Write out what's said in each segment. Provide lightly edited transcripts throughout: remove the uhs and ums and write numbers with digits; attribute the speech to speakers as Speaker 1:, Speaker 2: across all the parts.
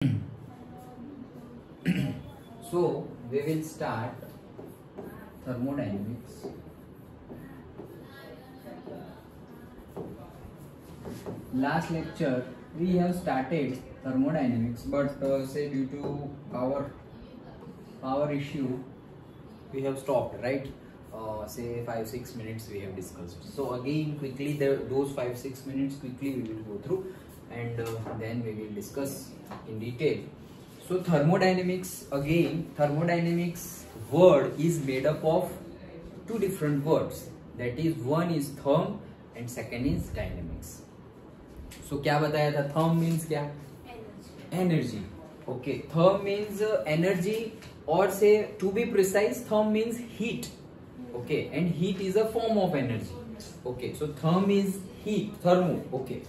Speaker 1: So we will start thermodynamics. Last lecture we have started thermodynamics, but say due to power issue we have stopped, right? Say 5-6 minutes we have discussed. So again quickly those 5-6 minutes quickly we will go through, and then we will discuss in detail. So thermodynamics, again thermodynamics word is made up of two different words, that is one is therm and second is dynamics. So क्या बताया था? therm means क्या? Energy. Okay, therm means energy, or say to be precise therm means heat. Okay, and heat is a form of energy. Okay, so therm is heat, thermo. Okay,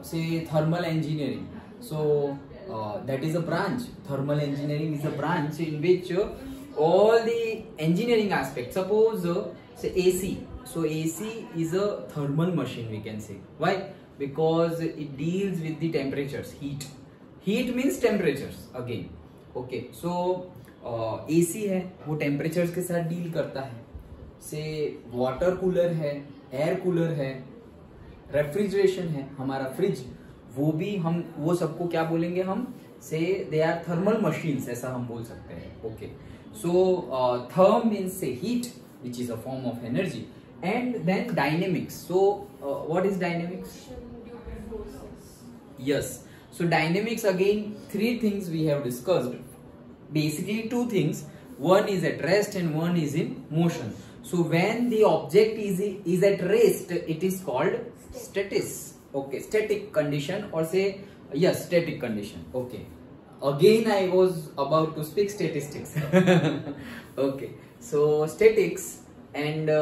Speaker 1: say thermal engineering. So that is a branch. Thermal engineering is a branch in which all the engineering aspects. Suppose say AC. So AC is a thermal machine, we can say. Why? Because it deals with the temperatures, heat. Heat means temperatures again. Okay, so AC है वो temperatures के साथ deal करता है. से water cooler है, air cooler है, refrigeration है, हमारा फ्रिज, वो भी हम वो सबको क्या बोलेंगे हम? से दे आर थर्मल मशीन्स, ऐसा हम बोल सकते हैं. Okay, so therm means say heat which is a form of energy. And then dynamics. So what is dynamics? Yes, so dynamics again three things we have discussed. Basically two things. One is at rest and one is in motion. So when the object is at rest, it is called status. Okay, static condition, or say yes, static condition. Okay, again I was about to speak statistics. Okay, so statics, and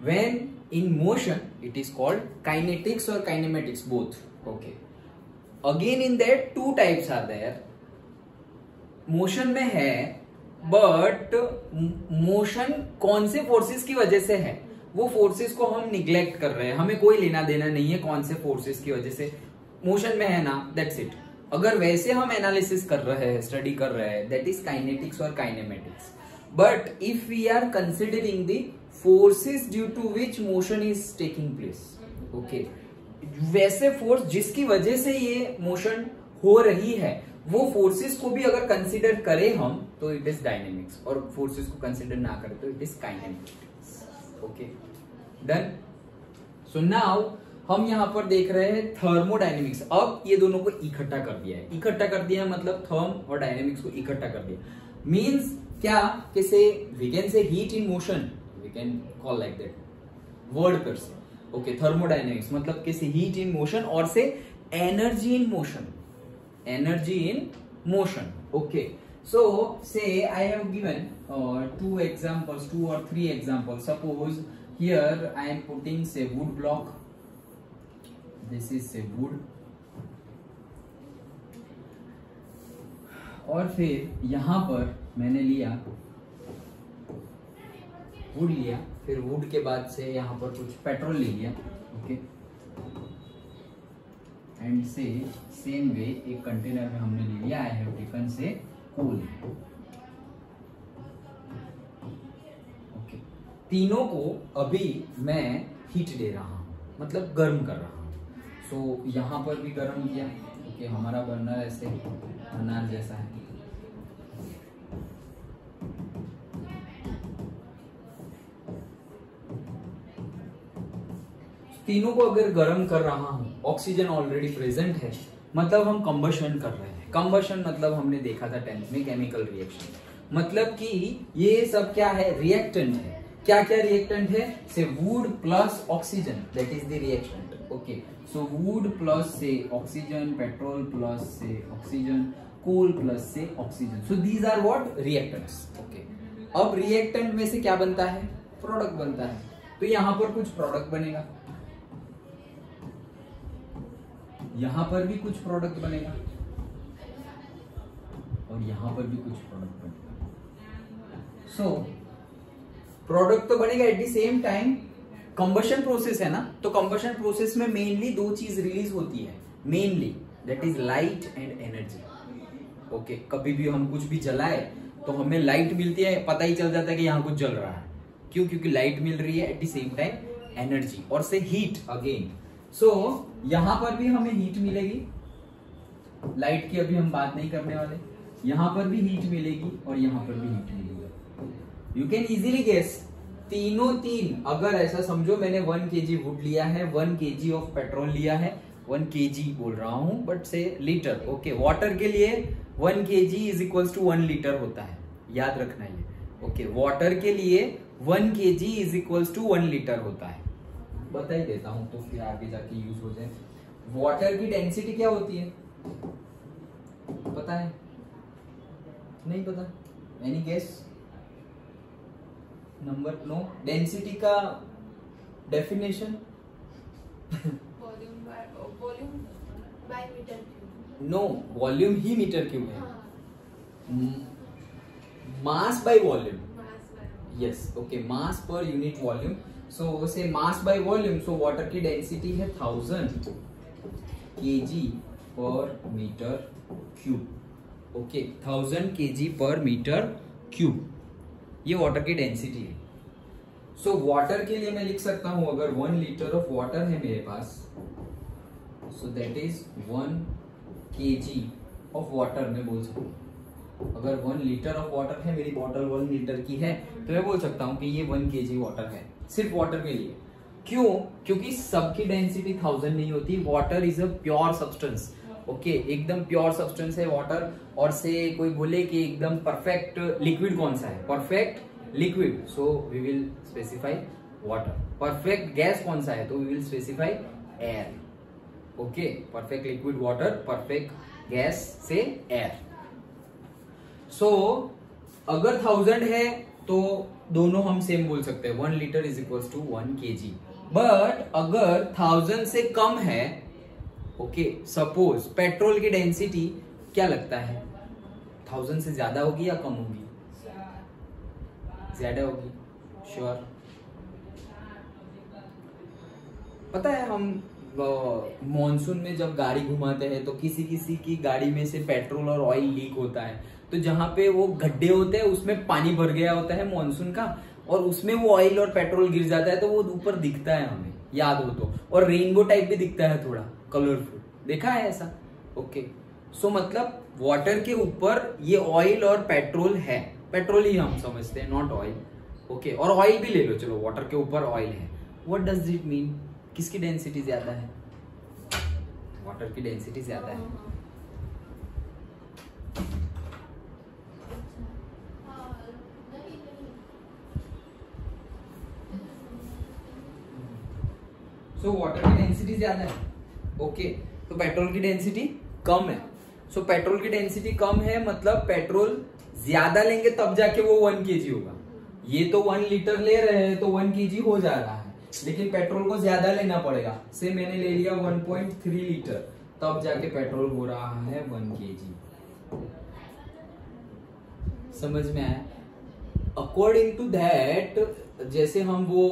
Speaker 1: when in motion it is called kinetics or kinematics, both. Okay, again in that two types are there. Motion में है, but motion कौन से forces की वजह से है, वो forces को हम निग्लेक्ट कर रहे हैं, हमें कोई लेना देना नहीं है कौन से फोर्सेस की वजह से मोशन में है ना, दैट्स इट. अगर वैसे हम एनालिसिस कर रहे हैं, स्टडी कर रहे हैं, दैट इज काइनेटिक्स और kinematics. But if we are considering the forces due to which motion is taking place, okay, वैसे फोर्स जिसकी वजह से ये मोशन हो रही है, वो फोर्सेस को भी अगर कंसीडर करें हम तो इट इज डायनेमिक्स, और फोर्सेस को कंसीडर ना करें तो it is kinematics. Okay, done. So now हम यहां पर देख रहे हैं थर्मोडायनेमिक्स. अब ये दोनों को इकट्ठा कर दिया है. इकट्ठा कर दिया मतलब थर्म और डायनेमिक्स को इकट्ठा कर दिया. मींस क्या कि say we can say heat in motion, we can call like that word per se. Okay, thermodynamics मतलब कि से हीट इन मोशन, और say energy in motion, energy in motion. Okay, so say I have given two examples, 2 or 3 examples. Suppose here I am putting say wood block, this is say wood, और फिर यहां पर मैंने लिया would लिया, फिर would के बाद से यहां पर कुछ पेट्रोल ले लिया. ओके, एंड से सेम वे एक कंटेनर में हमने ले लिया, आई हैव टेकन से कोल. ओके, तीनों को अभी मैं हीट दे रहा हूं, मतलब गर्म कर रहा हूं. सो यहां पर भी गर्म किया. ओके, हमारा बर्नर ऐसे बर्नर जैसा है. तीनों को अगर गर्म कर रहा हूं, ऑक्सीजन ऑलरेडी प्रेजेंट है, मतलब हम कंबशन कर रहे हैं. कंबशन मतलब हमने देखा था 10th में केमिकल रिएक्शन, मतलब कि ये सब क्या है? रिएक्टेंट है. क्या क्या रिएक्टेंट है? Say wood plus oxygen, that is the reactant. Okay, so wood plus say oxygen, petrol plus say oxygen, coal plus say oxygen. So these are what? Reactants. Okay, अब रिएक्टेंट में से क्या बनता है? प्रोडक्ट बनता है. तो यहां पर कुछ प्रोडक्ट बनेगा, यहां पर भी कुछ प्रोडक्ट बनेगा, और यहां पर भी कुछ प्रोडक्ट बनेगा. सो प्रोडक्ट तो बनेगा. Eight the same time combustion process है ना, तो कंबशन प्रोसेस में मेनली दो चीज रिलीज होती है. Mainly that is light and energy. Okay, कभी भी हम कुछ भी जलाए तो हमें लाइट मिलती है, पता ही चल जाता है कि यहाँ कुछ जल रहा है। क्यों? क्योंकि लाइट मिल रही है, at the same time energy, और से हीट अगेन। सो यहां पर भी हमें हीट मिलेगी, लाइट की अभी हम बात नहीं करने वाले। यहां पर भी हीट मिलेगी और यहां पर भी हीट मिलेगी। यू कैन इजीली गेस, तीनों तीन, अगर ऐसा समझो मैंने 1 kg वुड लिया है, 1 kg ऑफ पेट्रोल लिया है, 1 kg बोल रहा हूं बट से लीटर। ओके, वाटर के लिए 1 kg is equals to 1 litre होता है, याद रखना ये। ओके, वाटर के लिए 1 kg is equals to 1 litre होता है। बता ही देता हूं तो फिर आगे जाके यूज हो जाए। वाटर की डेंसिटी क्या होती है पता है? नहीं पता? Any guess? Number? No. Density का definition?
Speaker 2: Volume by meter cube.
Speaker 1: No, volume ही मीटर क्यूब है। Mass by volume. Yes, okay, mass per unit volume. So say mass by volume, so water की डेंसिटी है 1000 kg per meter cube. Okay, 1000 kg per meter cube, ये water की density है। So water के लिए मैं लिख सकता हूं, अगर 1 लीटर ऑफ वाटर है मेरे पास, so that is 1 kg of water मैं बोल सकता हूं। अगर 1 लीटर ऑफ वाटर है, मेरी बॉटल 1 लीटर की है, तो मैं बोल सकता हूं कि ये 1 kg वाटर है, सिर्फ वाटर के लिए। क्यों? क्योंकि सबकी डेंसिटी 1000 नहीं होती। Water is a pure substance. Okay, एकदम प्योर सब्सटेंस है वाटर। और से कोई बोले कि एकदम परफेक्ट लिक्विड कौन सा है? Perfect liquid, so we will specify water. Perfect gas कौन सा है? तो we will specify air. Okay, perfect liquid water, perfect gas say air. So अगर 1000 है तो दोनों हम सेम बोल सकते हैं, 1 litre is equal to 1 kg। But अगर 1000 से कम है, ओके, सपोज पेट्रोल की डेंसिटी क्या लगता है? 1000 से ज्यादा होगी या कम होगी? ज्यादा होगी, श्योर। पता है, हम मॉनसून में जब गाड़ी घुमाते हैं तो किसी किसी की गाड़ी में से पेट्रोल और ऑयल लीक होता है, तो जहां पे वो गड्ढे होते हैं उसमें पानी भर गया होता है मॉनसून का, और उसमें वो ऑयल और पेट्रोल गिर जाता है, तो वो ऊपर दिखता है, हमें याद हो तो। और रेनबो टाइप भी दिखता है, थोड़ा कलरफुल, देखा है ऐसा? ओके, सो मतलब वाटर के ऊपर ये ऑयल और पेट्रोल है, पेट्रोल ही हम समझते हैं, नॉट ऑयल। ओके, और ऑयल भी ले लो, चलो वाटर के ऊपर ऑयल है। What does it mean? किसकी डेंसिटी ज्यादा है? वाटर की डेंसिटी ज्यादा है। सो वाटर की डेंसिटी ज्यादा है। ओके, तो पेट्रोल की डेंसिटी कम है। सो पेट्रोल की डेंसिटी कम है, मतलब पेट्रोल ज्यादा लेंगे तब जाके वो 1 kg होगा। ये तो 1 लीटर ले रहे हैं तो 1 kg हो जा रहा है, लेकिन पेट्रोल को ज्यादा लेना पड़ेगा। से मैंने ले लिया 1.3 लीटर, तब जाके पेट्रोल हो रहा है 1 kg। समझ में आया? अकॉर्डिंग टू दैट, जैसे हम वो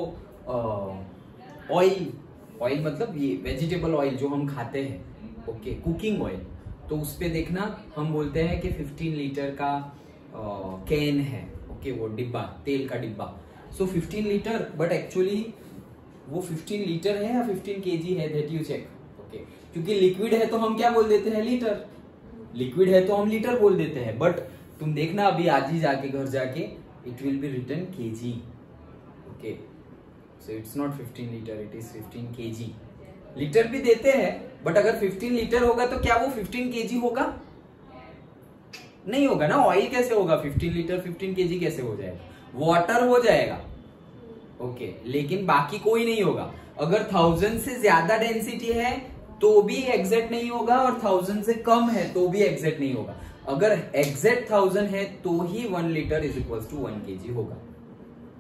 Speaker 1: ऑयल मतलब ये वेजिटेबल ऑयल जो हम खाते हैं, ओके, कुकिंग ऑयल, तो उस पे देखना हम बोलते हैं कि 15 लीटर का कैन है, ओके, वो डिब्बा, तेल का डिब्बा। सो 15 लीटर, बट एक्चुअली वो 15 लीटर है या 15 kg है, दैट यू चेक। ओके, क्योंकि लिक्विड है तो हम क्या बोल देते हैं? लीटर। लिक्विड है तो हम लीटर बोल देते हैं, बट तुम देखना अभी आज ही जाके घर जाके, it will be written kg। Okay, so it's not 15 litre, it is 15 kg। Litre भी देते हैं, बट अगर 15 लीटर होगा तो क्या वो 15 kg होगा? नहीं होगा ना। ऑयल कैसे होगा? 15 लीटर 15 kg कैसे हो जाएगा? वाटर हो जाएगा। ओके, लेकिन बाकी कोई नहीं होगा। अगर 1000 से ज्यादा डेंसिटी है तो भी एग्जैक्ट नहीं होगा, और 1000 से कम है तो भी एग्जैक्ट नहीं होगा। अगर एग्जैक्ट 1000 है तो ही 1 litre is equal to 1 kg होगा।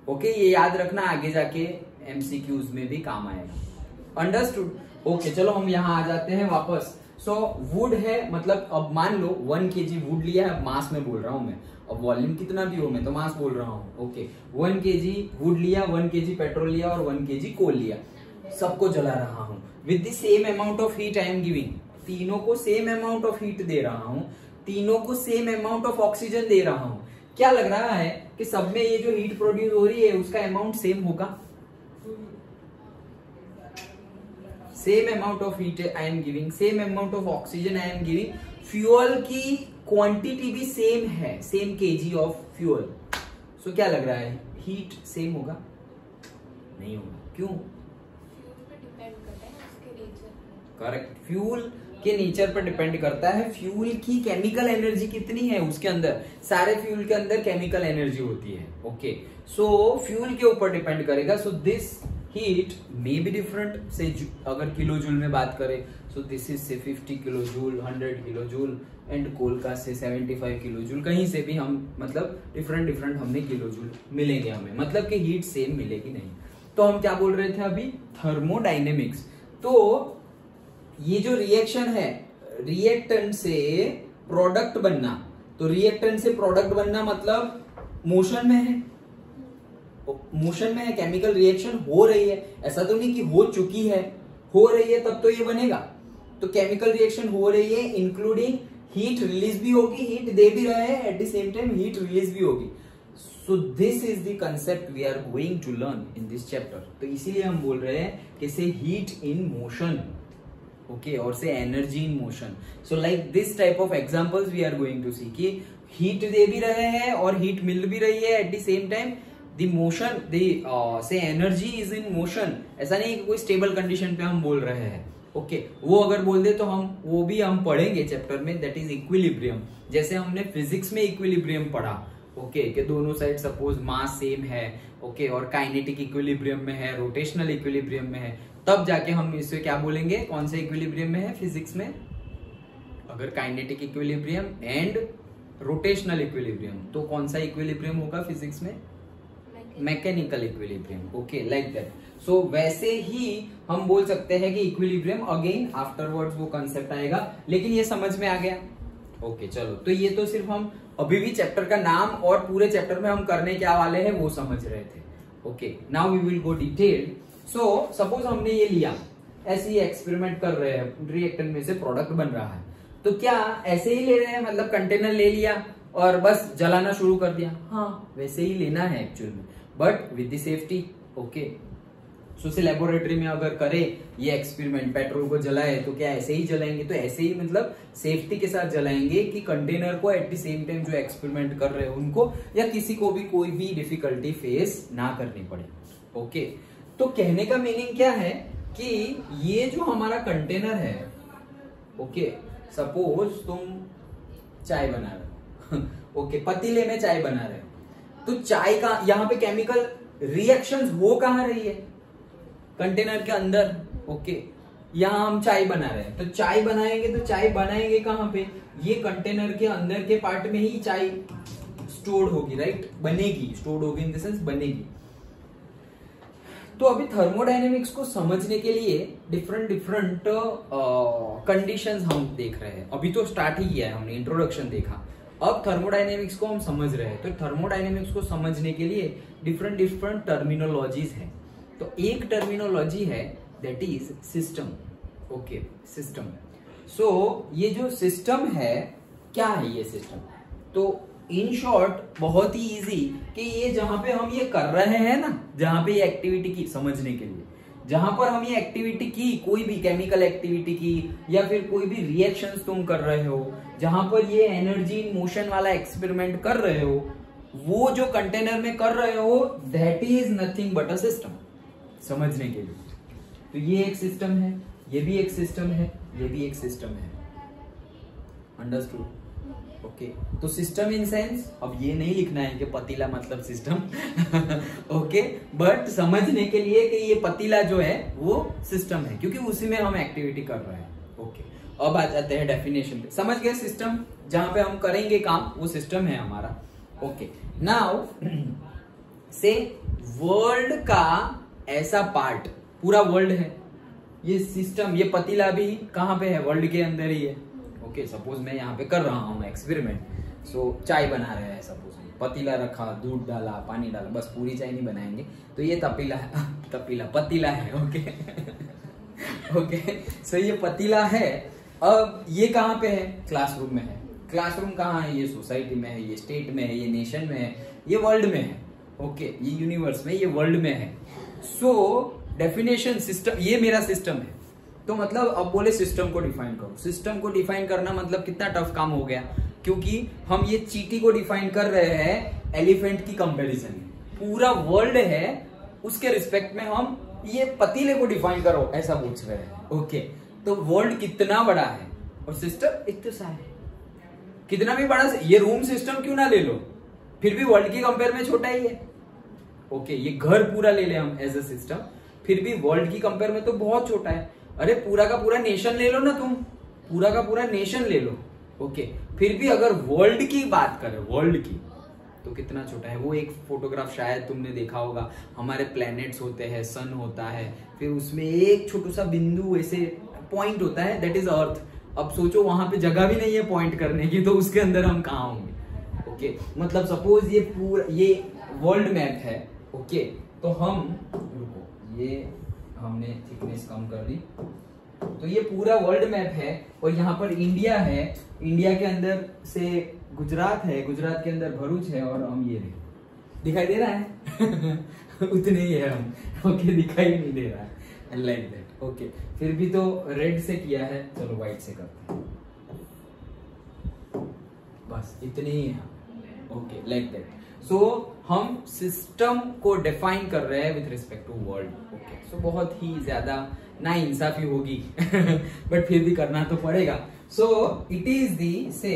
Speaker 1: ओके, ये याद रखना, आगे जाके एमसीक्यूज में भी काम आएगा। अंडरस्टूड? ओके, चलो हम यहाँ आ जाते हैं वापस। सो वुड है, मतलब अब मान लो 1 kg वुड लिया है, मास में बोल रहा हूं मैं, अब वॉल्यूम कितना भी हो मैं तो मास बोल रहा हूँ। ओके, 1 kg वुड लिया, 1 kg पेट्रोल लिया और 1 kg कोल लिया, सबको जला रहा हूं with the same amount of heat I am giving. तीनों को सेम अमाउंट ऑफ हीट दे रहा हूं, तीनों को सेम अमाउंट ऑफ ऑक्सीजन दे रहा हूं, क्या लग रहा है कि सब में ये जो हीट प्रोड्यूस हो रही है उसका अमाउंट सेम होगा? Same amount of heat I am giving, same amount of oxygen I am giving, fuel की क्वांटिटी भी सेम है, सेम केजी ऑफ फ्यूअल। सो क्या लग रहा है, हीट सेम होगा? नहीं होगा। क्यों? करेक्ट, फ्यूल के नेचर पर डिपेंड करता है। फ्यूल की केमिकल एनर्जी कितनी है उसके अंदर, सारे फ्यूल के अंदर केमिकल एनर्जी होती है। ओके, सो फ्यूल के ऊपर डिपेंड करेगा। So this heat may be different, से अगर किलो जूल में बात करें, सो this is say 50 kilo joule, 100 kilo joule, and coal का से 75 किलो जूल। कहीं से भी हम मतलब डिफरेंट हमने किलो जूल मिलेंगे हमें, मतलब कि हीट सेम मिलेगी नहीं। तो हम क्या बोल रहे थे अभी, थर्मोडाइनेमिक्स। तो ये जो रिएक्शन है, रिएक्टेंट से प्रोडक्ट बनना, तो रिएक्टेंट से प्रोडक्ट बनना मतलब मोशन में है, मोशन में है, केमिकल रिएक्शन हो रही है। ऐसा तो नहीं कि हो चुकी है, हो रही है तब तो ये बनेगा। तो केमिकल रिएक्शन हो रही है, इंक्लूडिंग हीट रिलीज भी होगी, हीट दे भी रहे हैं, at the same time heat release भी होगी। So this is the concept we are going to learn in this chapter. तो इसीलिए हम बोल रहे हैं कि से हीट इन मोशन, ओके, और say energy in motion. So like this type of examples we are going to see कि हीट दे भी रहे हैं और हीट मिल भी रही है, at the same time the motion, the से एनर्जी इज इन मोशन। ऐसा नहीं कि कोई स्टेबल कंडीशन पे हम बोल रहे हैं। ओके, वो अगर बोल दे तो हम वो भी हम पढ़ेंगे चैप्टर में, दैट इज इक्विलिब्रियम। जैसे हमने फिजिक्स में इक्विलिब्रियम पढ़ा, ओके, कि दोनों साइड सपोज मास सेम है, ओके, और काइनेटिक इक्विलिब्रियम में है, रोटेशनल इक्विलिब्रियम में है, तब जाके हम इससे क्या बोलेंगे, कौन से इक्विलिब्रियम में है फिजिक्स में। अगर kinetic equilibrium and rotational equilibrium, तो कौन सा इक्विलिब्रियम होगा फिजिक्स में, mechanical equilibrium. Okay, like that. So वैसे ही हम बोल सकते हैं कि इक्विलिब्रियम, अगेन आफ्टरवर्ड्स वो कंसेप्ट आएगा, लेकिन ये समझ में आ गया। ओके, चलो, तो ये तो सिर्फ हम अभी भी चैप्टर का नाम और पूरे चैप्टर में हम करने क्या वाले हैं वो समझ रहे थे। Okay, now we will go detail. So suppose हमने ये लिया, ऐसे ही एक्सपेरिमेंट कर रहे हैं, रिएक्टेंट में से प्रोडक्ट बन रहा है, तो क्या ऐसे ही ले रहे हैं, मतलब कंटेनर ले लिया और बस जलाना शुरू कर दिया? हाँ, वैसे ही लेना है एक्चुअल में, but with the safety. Okay, so say laboratory में अगर करे ये एक्सपेरिमेंट, पेट्रोल को जलाए तो क्या ऐसे ही जलाएंगे? तो ऐसे ही मतलब सेफ्टी के साथ जलाएंगे कि कंटेनर को एट द सेम टाइम जो एक्सपेरिमेंट कर रहे हैं उनको या किसी को भी कोई भी डिफिकल्टी फेस ना करनी पड़े। ओके, तो कहने का मीनिंग क्या है कि ये जो हमारा कंटेनर है, ओके, सपोज तुम चाय बना रहे हो, ओके, पतीले में चाय बना रहे हो, तो चाय का यहाँ पे केमिकल रिएक्शंस हो कहाँ रही है, कंटेनर के अंदर। ओके, यहाँ हम चाय बना रहे हैं, तो चाय बनाएंगे तो चाय बनाएंगे कहाँ पे, ये कंटेनर के अंदर के पार्ट में ही चाय स्टोर्ड होगी, राइट, बनेगी, स्टोर्ड होगी इन द सेंस बनेगी। तो अभी थर्मोडायनेमिक्स को समझने के लिए डिफरेंट कंडीशंस हम देख रहे हैं। अभी तो स्टार्ट ही किया है हमने, इंट्रोडक्शन देखा, अब थर्मोडायनेमिक्स को हम समझ रहे हैं। तो थर्मोडायनेमिक्स को समझने के लिए डिफरेंट टर्मिनोलॉजीज है। तो एक टर्मिनोलॉजी है that is system. Okay, system. So ये जो सिस्टम है, क्या है ये सिस्टम? तो इन शॉर्ट बहुत ही इजी कि ये जहां पे हम ये कर रहे हैं ना, जहां पे ये एक्टिविटी की, समझने के लिए, जहां पर हम ये एक्टिविटी की, कोई भी केमिकल एक्टिविटी की या फिर कोई भी रिएक्शंस तुम कर रहे हो, जहां पर ये एनर्जी इन मोशन वाला एक्सपेरिमेंट कर रहे हो, वो जो कंटेनर में कर रहे हो, that is nothing but a system, समझने के लिए। तो ये एक सिस्टम है, ये भी एक सिस्टम है, ये भी एक सिस्टम है। अंडरस्टूड? ओके, तो सिस्टम इन सेंस, अब ये नहीं लिखना है कि पतीला मतलब सिस्टम ओके, बट समझने के लिए कि ये पतीला जो है वो सिस्टम है, क्योंकि उसी में हम एक्टिविटी कर रहे हैं। ओके, अब आ जाते हैं डेफिनेशन पे। समझ गए, सिस्टम जहां पे हम करेंगे काम वो सिस्टम है हमारा। ओके, नाउ से वर्ल्ड का ऐसा पार्ट, पूरा वर्ल्ड है ये सिस्टम, ये पतीला भी कहां पे है, वर्ल्ड के अंदर ही है। ओके, सपोज मैं यहाँ पे कर रहा हूँ एक्सपेरिमेंट, सो चाय बना रहे हैं, सपोज पतीला रखा, दूध डाला, पानी डाला, बस पूरी चाय नहीं बनाएंगे, तो ये पतीला है। ओके ओके, सो ये पतीला है। अब ये कहाँ पे है? क्लासरूम में है। क्लासरूम कहाँ है? ये सोसाइटी में है, ये स्टेट में है, ये नेशन में है, ये वर्ल्ड में है। ओके, ये यूनिवर्स में, ये वर्ल्ड में है। सो डेफिनेशन सिस्टम, ये मेरा सिस्टम है। तो मतलब अब बोले सिस्टम को डिफाइन करो। सिस्टम को डिफाइन करना मतलब कितना टफ काम हो गया, क्योंकि हम ये चींटी को डिफाइन कर रहे हैं एलिफेंट की कंपैरिजन में। पूरा वर्ल्ड है, उसके रिस्पेक्ट में हम ये पतीले को डिफाइन करो ऐसा पूछ रहे हैं। ओके, तो वर्ल्ड कितना बड़ा है और सिस्टम इतना सा है। कितना भी बड़ा, ये रूम सिस्टम क्यों ना ले लो, फिर भी वर्ल्ड की कंपेयर में छोटा ही है। ओके, ये घर पूरा ले ले हम एज अ सिस्टम, फिर भी वर्ल्ड की कंपेयर में तो बहुत छोटा है। अरे पूरा का पूरा नेशन ले लो ना तुम, पूरा का पूरा नेशन ले लो। ओके, फिर भी अगर वर्ल्ड की बात करें, वर्ल्ड की, तो कितना छोटा है। वो एक फोटोग्राफ शायद तुमने देखा होगा, हमारे प्लैनेट्स होते हैं, सन होता है, फिर उसमें एक छोटा सा बिंदु ऐसे पॉइंट होता है, दैट इज अर्थ। अब सोचो वहां पे जगह भी नहीं है पॉइंट करने की, तो उसके अंदर हम कहाँ होंगे। ओके, मतलब सपोज ये पूरा ये वर्ल्ड मैप है। ओके, तो हम रुको, ये हमने थिकनेस कम कर दी, तो ये पूरा वर्ल्ड मैप है और यहाँ पर इंडिया है। इंडिया के अंदर से गुजरात है, गुजरात के अंदर भरूच है और हम ये दिखाई दे रहा है उतने ही है हम। ओके, दिखाई नहीं दे रहा है, लाइक दैट। ओके, फिर भी तो रेड से किया है, चलो व्हाइट से करते हैं, बस इतने ही है। Okay, like that. सो हम सिस्टम को डिफाइन कर रहे हैं with respect to world. Okay, so बहुत ही ज्यादा ना इंसाफी होगी बट फिर भी करना तो पड़ेगा। सो इट इज दी से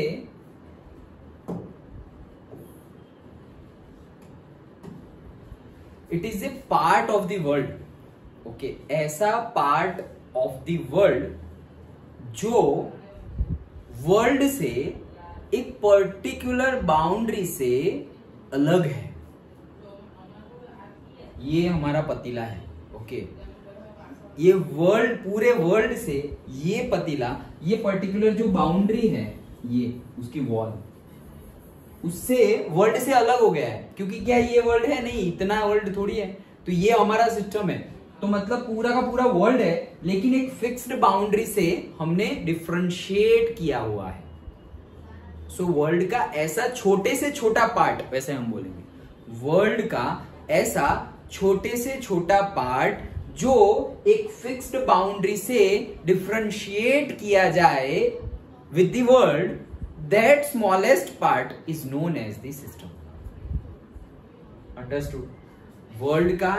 Speaker 1: it is a part of the world. Okay, ऐसा पार्ट ऑफ द वर्ल्ड जो वर्ल्ड से एक पर्टिकुलर बाउंड्री से अलग है। ये हमारा पतीला है। ओके, ये वर्ल्ड, पूरे वर्ल्ड से ये पतीला, ये पर्टिकुलर जो बाउंड्री है, ये उसकी वॉल, उससे वर्ल्ड से अलग हो गया है। क्योंकि क्या ये वर्ल्ड है? नहीं, इतना वर्ल्ड थोड़ी है। तो ये हमारा सिस्टम है, तो मतलब पूरा का पूरा वर्ल्ड है, लेकिन एक फिक्स्ड बाउंड्री से हमने डिफरेंशिएट किया हुआ है। सो वर्ल्ड का ऐसा छोटे से छोटा पार्ट, वैसे हम बोलेंगे वर्ल्ड का ऐसा छोटे से छोटा पार्ट जो एक फिक्स्ड बाउंड्री से डिफरेंशिएट किया जाए with the world, that smallest part is known as the system. Understood? World का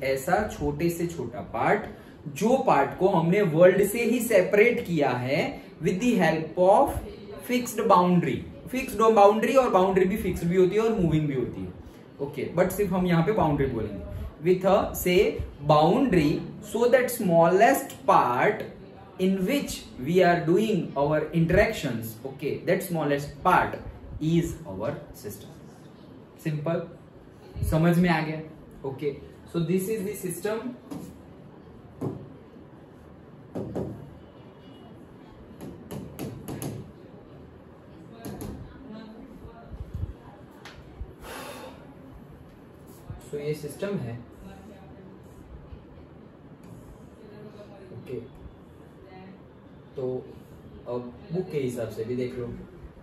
Speaker 1: ऐसा छोटे से छोटा पार्ट, जो पार्ट को हमने वर्ल्ड से ही सेपरेट किया है with the help of fixed boundary. Fixed boundary, और बाउंड्री भी फिक्स्ड भी होती है और मूविंग भी होती है। ओके, बट सिर्फ हम यहाँ पे बाउंड्री बोलेंगे विथ अ से boundary, so that smallest part in which we are doing our interactions, okay, that smallest part is our system. Simple, समझ में आ गया? Okay, so this is the system. So ये सिस्टम है। Okay, तो अब book के हिसाब से भी देख लो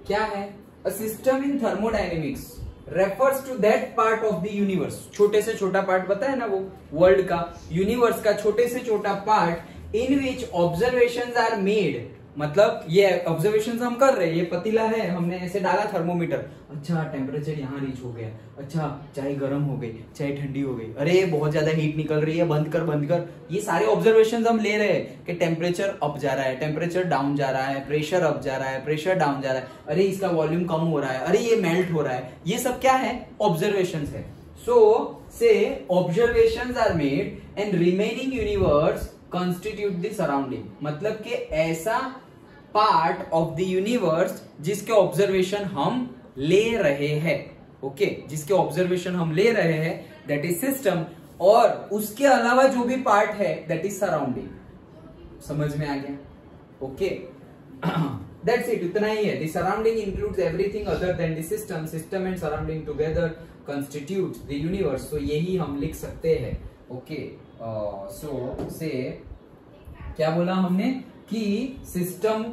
Speaker 1: क्या है। A system in thermodynamics refers to that part of the universe. छोटे से छोटा पार्ट बताया ना, वो वर्ल्ड का, यूनिवर्स का छोटे से छोटा part in which observations are made. मतलब ये ऑब्जर्वेशंस हम कर रहे हैं, ये पतीला है, हमने ऐसे डाला थर्मोमीटर, अच्छा टेम्परेचर यहाँ रीच हो गया, अच्छा चाय गर्म हो गई, चाय ठंडी हो गई, अरे बहुत ज्यादा हीट निकल रही है, बंद कर बंद कर। ये सारे ऑब्जर्वेशंस हम ले रहे हैं कि टेम्परेचर अप जा रहा है, टेम्परेचर डाउन जा रहा है, प्रेशर अप जा रहा है, प्रेशर डाउन जा रहा है, अरे इसका वॉल्यूम कम हो रहा है, अरे ये मेल्ट हो रहा है। ये सब क्या है? ऑब्जर्वेशंस है। So say observations are made and remaining universe constitute the surrounding. मतलब कि ऐसा पार्ट ऑफ द यूनिवर्स जिसके ऑब्जर्वेशन हम ले रहे हैं। ओके, जिसके ऑब्जर्वेशन हम ले रहे हैं, दैट इज सिस्टम। और उसके अलावा जो भी पार्ट है, दैट इज सराउंडिंग। समझ में आ गया? ओके, दैट्स इट, इतना ही है। The surrounding includes everything other than the system. System and surrounding together constitute the universe. तो यही हम लिख सकते हैं। ओके, सो से क्या बोला हमने? कि सिस्टम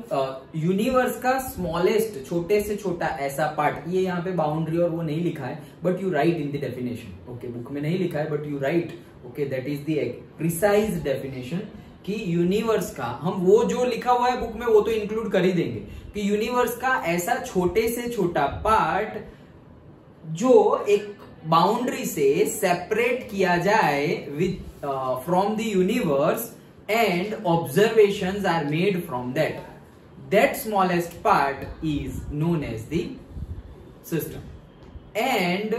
Speaker 1: यूनिवर्स का स्मॉलेस्ट, छोटे से छोटा ऐसा पार्ट, ये यहाँ पे बाउंड्री और वो नहीं लिखा है, but you right in the definition. Okay, book में नहीं लिखा है but you right. Okay, that is the precise definition कि यूनिवर्स का, हम वो जो लिखा हुआ है बुक में वो तो इंक्लूड कर ही देंगे, कि यूनिवर्स का ऐसा छोटे से छोटा पार्ट जो एक बाउंड्री से सेपरेट किया जाए with from the universe and observations are made from that. That smallest part is known as the system. And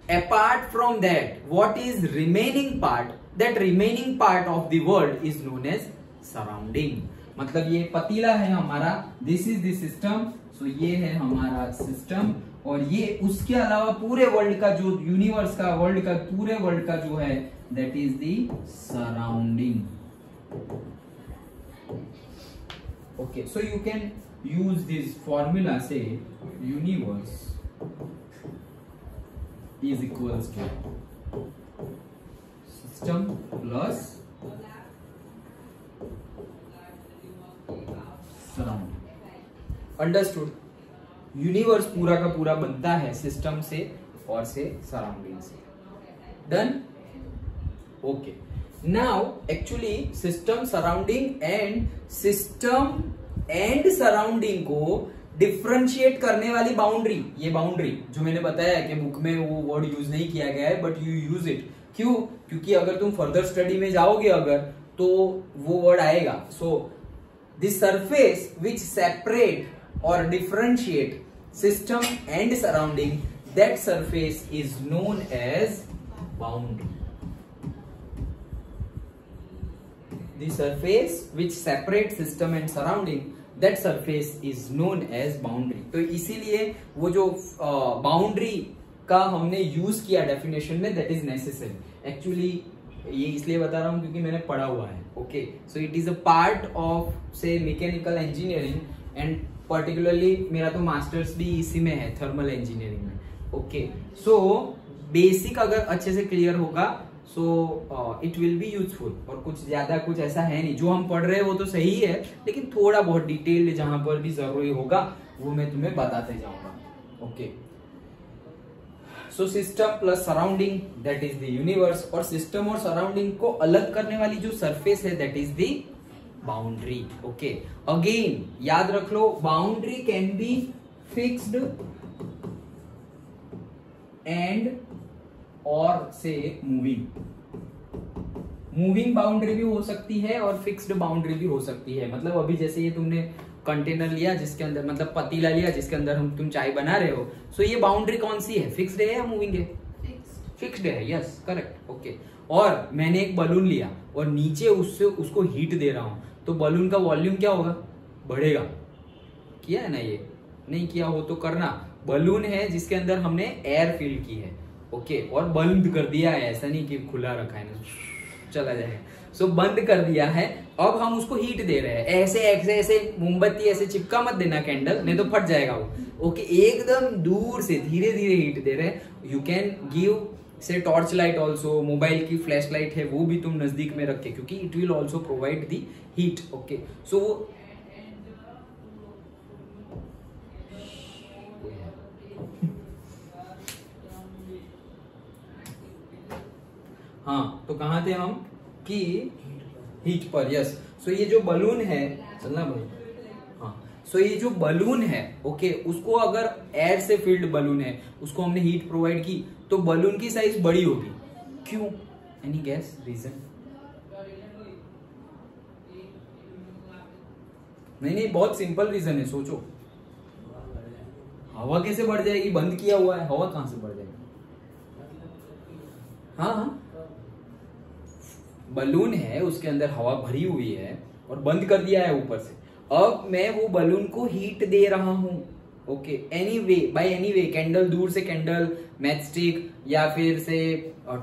Speaker 1: apart from that, what is remaining part? That remaining part of the world is known as surrounding. मतलब ये पतीला है हमारा, this is the system. So ये है हमारा system, और ये उसके अलावा पूरे वर्ल्ड का, जो यूनिवर्स का, वर्ल्ड का, पूरे वर्ल्ड का जो है, that is the surrounding. Okay, so you can use this formula, say universe is equals to system plus surrounding. Understood? Universe पूरा का पूरा बनता है सिस्टम से और से सराउंडिंग से. Done? Okay. Now actually system surrounding and surrounding को डिफरेंशिएट करने वाली बाउंड्री, ये बाउंड्री जो मैंने बताया कि बुक में वो वर्ड यूज नहीं किया गया है बट यू यूज इट. क्यों? क्योंकि अगर तुम फर्दर स्टडी में जाओगे अगर, तो वो वर्ड आएगा. So the surface which separate और differentiate system and surrounding, that surface is known as boundary. The surface which separates system and surrounding, that surface is known as boundary. तो इसीलिए वो जो बाउंड्री का हमने यूज किया definition में, that is necessary. Actually ये इसलिए बता रहा हूँ क्योंकि मैंने पढ़ा हुआ है. Okay, so it is a part of say mechanical engineering and particularly मेरा तो मास्टर्स भी इसी में है, थर्मल इंजीनियरिंग में. Okay, so बेसिक अगर अच्छे से क्लियर होगा so it will be useful. और कुछ ज्यादा कुछ ऐसा है नहीं, जो हम पढ़ रहे हैं वो तो सही है, लेकिन थोड़ा बहुत डिटेल जहां पर भी जरूरी होगा वो मैं तुम्हें बताते जाऊंगा. Okay, so system plus surrounding, that is the universe. और सिस्टम और सराउंडिंग को अलग करने वाली जो सरफेस है, that is the boundary. Okay, again याद रख लो, boundary can be fixed and और से मूविंग बाउंड्री भी हो सकती है और फिक्स्ड बाउंड्री भी हो सकती है. मतलब अभी जैसे ये तुमने कंटेनर लिया जिसके अंदर, मतलब पतीला लिया जिसके अंदर तुम चाय बना रहे हो, सो ये बाउंड्री कौन सी है? फिक्स्ड है या मूविंग है? फिक्स्ड है. Yes, correct. ओके, और मैंने एक बलून लिया और नीचे उसको हीट दे रहा हूं, तो बलून का वॉल्यूम क्या होगा? बढ़ेगा. किया है ना? ये नहीं किया हो तो करना. बलून है जिसके अंदर हमने एयर फिल की है. ओके, और बंद कर दिया है, ऐसा नहीं कि खुला रखा है ना, चला जाएगा. सो बंद कर दिया है. अब हम उसको हीट दे रहे हैं. ऐसे ऐसे ऐसे मोमबत्ती ऐसे चिपका मत देना कैंडल, नहीं तो फट जाएगा वो. ओके, एकदम दूर से धीरे धीरे हीट दे रहे हैं. You can give say torch light also, mobile की फ्लैश लाइट है वो भी तुम नजदीक में रखे, क्योंकि it will also provide the heat. Okay, so वो हाँ, तो कहां थे हम? कि हीट पर. यस. सो ये जो बलून है, चलना भाई. हाँ, सो ये जो बलून है, ओके, उसको अगर एयर से फिल्ड बलून है, उसको हमने हीट प्रोवाइड की, तो बलून की साइज बड़ी होगी. क्यों? Any guess reason? नहीं, बहुत सिंपल रीजन है, सोचो. हवा कैसे बढ़ जाएगी? बंद किया हुआ है, हवा कहां से बढ़ जाएगी? हाँ, बलून है, उसके अंदर हवा भरी हुई है और बंद कर दिया है ऊपर से. अब मैं वो बलून को हीट दे रहा हूं. Okay, anyway, by anyway, candle, दूर से कैंडल, मैचस्टिक या फिर से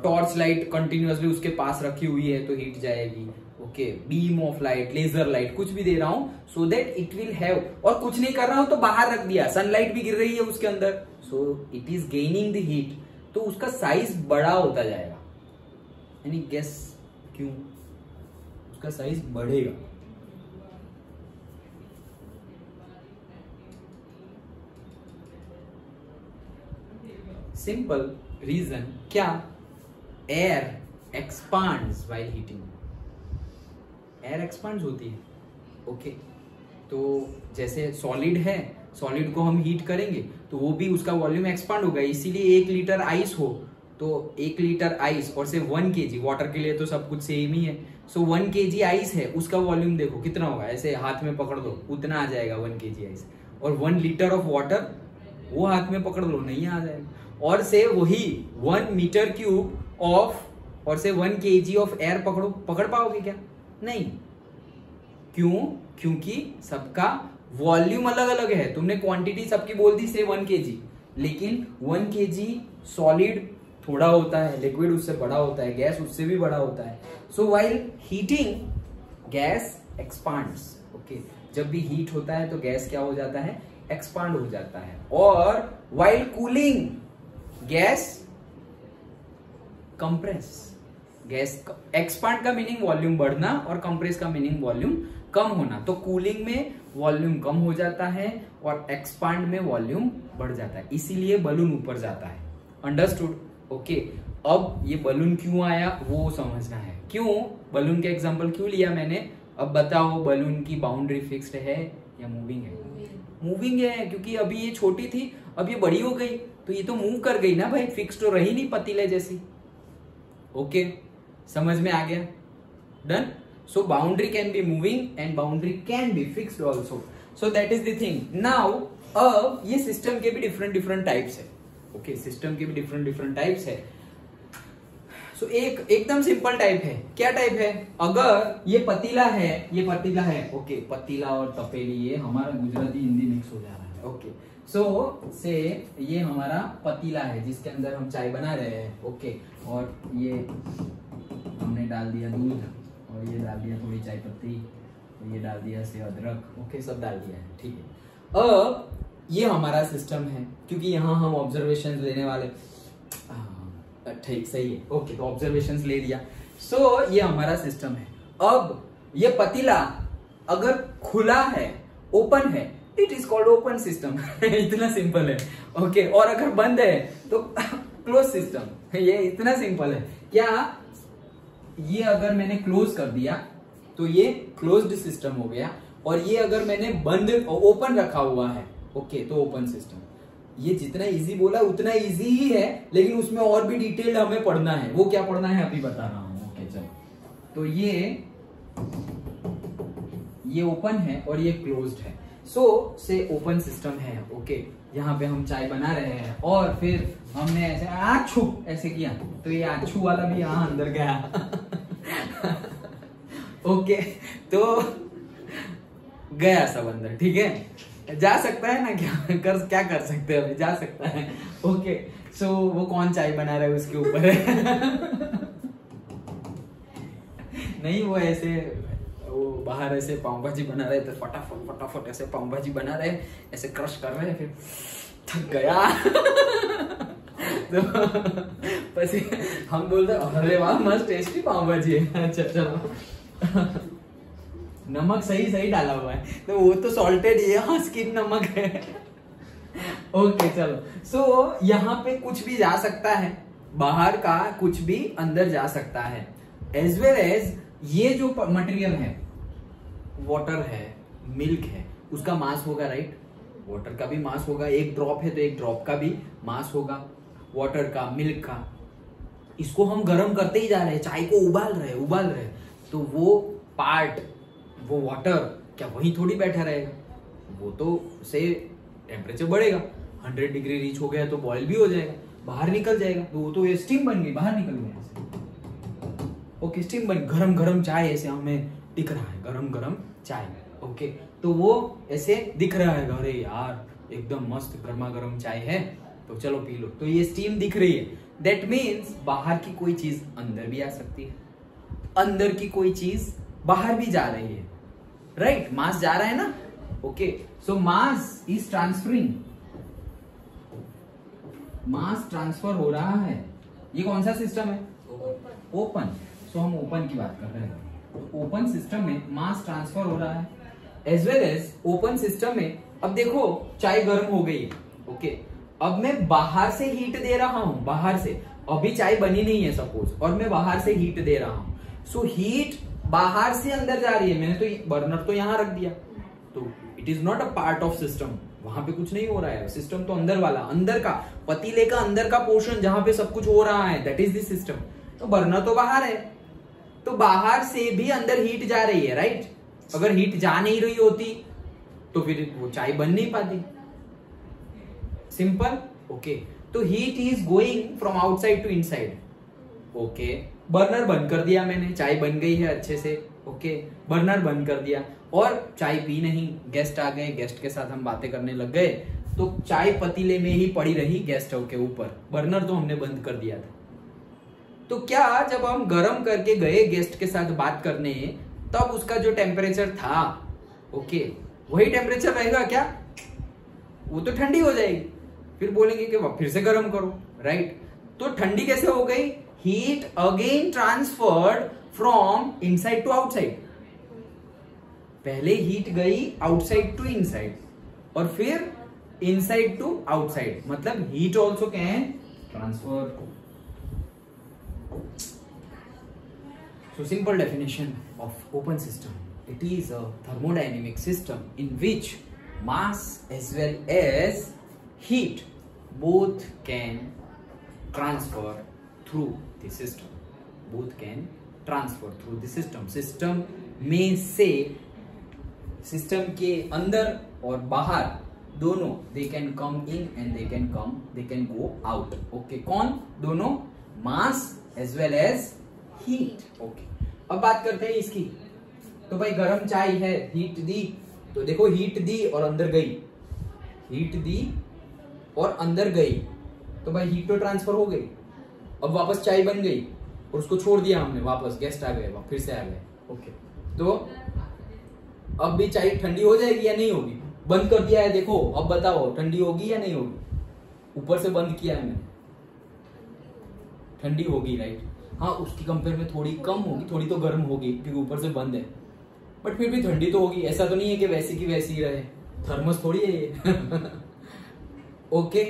Speaker 1: टॉर्च लाइट कंटिन्यूअसली उसके पास रखी हुई है तो हीट जाएगी. Okay, beam of light, laser light, कुछ भी दे रहा हूं so that it will have. और कुछ नहीं कर रहा हूं तो बाहर रख दिया, सनलाइट भी गिर रही है उसके अंदर, so it is gaining the heat, तो उसका साइज बड़ा होता जाएगा. एनी गेस क्यों? उसका साइज बढ़ेगा. सिंपल रीजन क्या, air expands while heating, air expands होती है। ओके तो जैसे सॉलिड है, सॉलिड को हम हीट करेंगे तो वो भी उसका वॉल्यूम एक्सपांड होगा, इसीलिए 1 लीटर आइस हो तो 1 लीटर आइस और से 1 kg, वाटर के लिए तो सब कुछ सेम ही है। सो 1 kg आइस है, उसका वॉल्यूम देखो कितना होगा, ऐसे हाथ में पकड़ दो उतना आ जाएगा 1 kg आइस, और 1 लीटर ऑफ वाटर वो हाथ में पकड़ लो नहीं आ जाएगा। और से वही 1 मीटर क्यूब ऑफ और से 1 kg ऑफ एयर पकड़ो, पकड़ पाओगे क्या? नहीं। क्यों? क्योंकि सबका वॉल्यूम अलग अलग है। तुमने क्वांटिटी सबकी बोल दी से 1 kg, लेकिन 1 kg सॉलिड थोड़ा होता है, लिक्विड उससे बड़ा होता है, गैस उससे भी बड़ा होता है। सो while heating gas expands. Okay, जब भी हीट होता है तो गैस क्या हो जाता है? एक्सपांड हो जाता है। और while cooling gas compress. Gas expand का मीनिंग वॉल्यूम बढ़ना और कंप्रेस का मीनिंग वॉल्यूम कम होना। तो कूलिंग में वॉल्यूम कम हो जाता है और एक्सपांड में वॉल्यूम बढ़ जाता है, इसीलिए बलून ऊपर जाता है। अंडरस्टूड? ओके, अब ये बलून क्यों आया वो समझना है। क्यों बलून के एग्जांपल क्यों लिया मैंने? अब बताओ, बलून की बाउंड्री फिक्स्ड है या मूविंग है? मूविंग है, क्योंकि अभी ये छोटी थी, अब ये बड़ी हो गई तो ये तो मूव कर गई ना भाई, फिक्स्ड तो रही नहीं पतीले जैसी। ओके, समझ में आ गया? Done. So boundary can be moving and boundary can be fixed also. So that is the thing. Now अब ये सिस्टम के भी डिफरेंट टाइप्स है। ओके, सिस्टम के भी डिफरेंट टाइप्स है। सो एक एकदम सिंपल टाइप है। क्या टाइप है? अगर ये पतीला है, ये पतीला है, ओके, पतीला और तपेली, ये हमारा गुजराती हिंदी मिक्स हो जा रहा है। ओके, सो से ये हमारा पतीला है जिसके अंदर हम चाय बना रहे हैं। ओके, और ये हमने डाल दिया दूध, और ये डाल दिया थोड़ी चाय पत्ती, और ये डाल दिया से अदरक। ओके, सब डाल दिया है, ठीक है। अब ये हमारा सिस्टम है, क्योंकि यहाँ हम ऑब्जर्वेशन लेने वाले। ठीक, सही है। ओके, तो ऑब्जर्वेशंस ले लिया। सो ये हमारा सिस्टम है। अब ये पतीला अगर खुला है, ओपन है, it is called open system. इतना सिंपल है। ओके, और अगर बंद है तो क्लोज सिस्टम। ये इतना सिंपल है। क्या ये अगर मैंने क्लोज कर दिया तो ये क्लोज्ड सिस्टम हो गया, और ये अगर मैंने बंद ओपन रखा हुआ है, ओके, तो ओपन सिस्टम। ये जितना इजी बोला उतना इजी ही है, लेकिन उसमें और भी डिटेल हमें पढ़ना है। वो क्या पढ़ना है अभी बता रहा हूं। ओके, चलो, तो ये ओपन है और ये क्लोज्ड है। सो से ओपन सिस्टम है। ओके, यहाँ पे हम चाय बना रहे हैं और फिर हमने ऐसे आछू ऐसे किया तो ये आछू वाला भी यहाँ अंदर गया। ओके, तो गया सब अंदर, ठीक है, जा सकता है ना, क्या कर सकते हैं अभी, जा सकता है। ओके, सो वो कौन चाय बना रहा है उसके ऊपर है। नहीं, वो ऐसे वो बाहर ऐसे पाव भाजी बना रहे थे, फटाफट ऐसे पाव भाजी बना रहे, ऐसे क्रश कर रहे हैं, फिर थक गया। तो પછી हम बोलते अरे वाह मस्त टेस्टी पाव भाजी है। अच्छा चलो, नमक सही डाला हुआ है, तो वो तो सॉल्टेड, ये हाँ स्किन नमक है। ओके, चलो। सो यहाँ पे कुछ भी जा सकता है, बाहर का कुछ भी अंदर जा सकता है। एज वेल एज ये जो मटेरियल है, वाटर है, मिल्क है, उसका मास होगा, राइट? वाटर का भी मास होगा, एक ड्रॉप है तो एक ड्रॉप का भी मास होगा, वाटर का, मिल्क का। इसको हम गर्म करते ही जा रहे हैं, चाय को उबाल रहे, तो वो पार्ट, वो वाटर क्या वहीं थोड़ी बैठा रहेगा, वो तो से टेम्परेचर बढ़ेगा, 100 डिग्री रीच हो गया तो बॉयल भी हो जाएगा, बाहर निकल जाएगा, तो वो तो ये स्टीम बन गई, बाहर निकल गया। ओके, स्टीम बन, गरम चाय ऐसे हमें दिख रहा है, गरम चाय। ओके, तो वो ऐसे दिख रहा है, अरे यार एकदम मस्त गर्मा गर्म चाय है, तो चलो पी लो, तो ये स्टीम दिख रही है। दैट मीन्स बाहर की कोई चीज अंदर भी आ सकती है, अंदर की कोई चीज बाहर भी जा रही है, राइट? मास जा रहा है ना। Okay, so mass is transferring, mass transfer हो रहा है। ये कौन सा सिस्टम है? ओपन। सो हम ओपन की बात कर रहे हैं, तो ओपन सिस्टम में मास ट्रांसफर हो रहा है। As well as open system में अब देखो चाय गर्म हो गई है, ओके, अब मैं बाहर से हीट दे रहा हूं, बाहर से, अभी चाय बनी नहीं है सपोज, और मैं बाहर से हीट दे रहा हूं, सो हीट बाहर से अंदर जा रही है, मैंने तो बर्नर तो यहां रख दिया, तो it is not a part of system, वहां पे कुछ नहीं हो रहा है, सिस्टम तो अंदर वाला, अंदर का पतीले का अंदर का पोर्शन जहां पे सब कुछ हो रहा है, दैट इज द सिस्टम। तो बर्नर तो बाहर है, तो बाहर से भी अंदर हीट जा रही है, राइट? अगर हीट जा नहीं रही होती तो फिर वो चाय बन नहीं पाती। Simple, okay. तो heat is going from outside to inside, okay. Burner बंद कर दिया मैंने, चाय बन गई है अच्छे से, ओके। बर्नर बंद कर दिया और चाय पी नहीं, गेस्ट आ गए, गेस्ट के साथ हम बातें करने लग गए, तो चाय पतीले में ही पड़ी रही गेस्ट के ऊपर, बर्नर तो हमने बंद कर दिया था। तो क्या जब हम गर्म करके गए गेस्ट के साथ बात करने, तब उसका जो टेम्परेचर था, ओके, वही टेम्परेचर रहेगा क्या? वो तो ठंडी हो जाएगी, फिर बोलेंगे कि फिर से गर्म करो, राइट? तो ठंडी कैसे हो गई? Heat again transferred from inside to outside. पहले हीट गई आउटसाइड टू इनसाइड और फिर इनसाइड टू आउटसाइड, मतलब heat also can transfer. So simple definition of open system. It is a thermodynamic system in which mass as well as heat both can transfer through the system. Both can transfer through the system. System में से system के अंदर और बाहर दोनों they can come in and they can go out. Okay, कौन? दोनों, mass as well as heat, okay. अब बात करते हैं इसकी। तो भाई गरम चाय है, हीट दी, तो देखो हीट दी और अंदर गई, हीट दी और अंदर गई, तो भाई हीट तो ट्रांसफर हो गई। अब वापस चाय बन गई और उसको छोड़ दिया हमने, वापस गेस्ट आ गए, फिर से आ गए, ओके। तो अब भी चाय ठंडी हो जाएगी या नहीं होगी? बंद कर दिया है, देखो अब बताओ ठंडी होगी या नहीं होगी? ऊपर से बंद किया है मैंने, ठंडी होगी, राइट? हाँ, उसकी कंपेयर में थोड़ी कम होगी, थोड़ी तो गर्म होगी क्योंकि ऊपर से बंद है, बट फिर भी ठंडी तो होगी। ऐसा तो नहीं है कि वैसी की वैसी ही रहे, थर्मस थोड़ी है ये। ओके,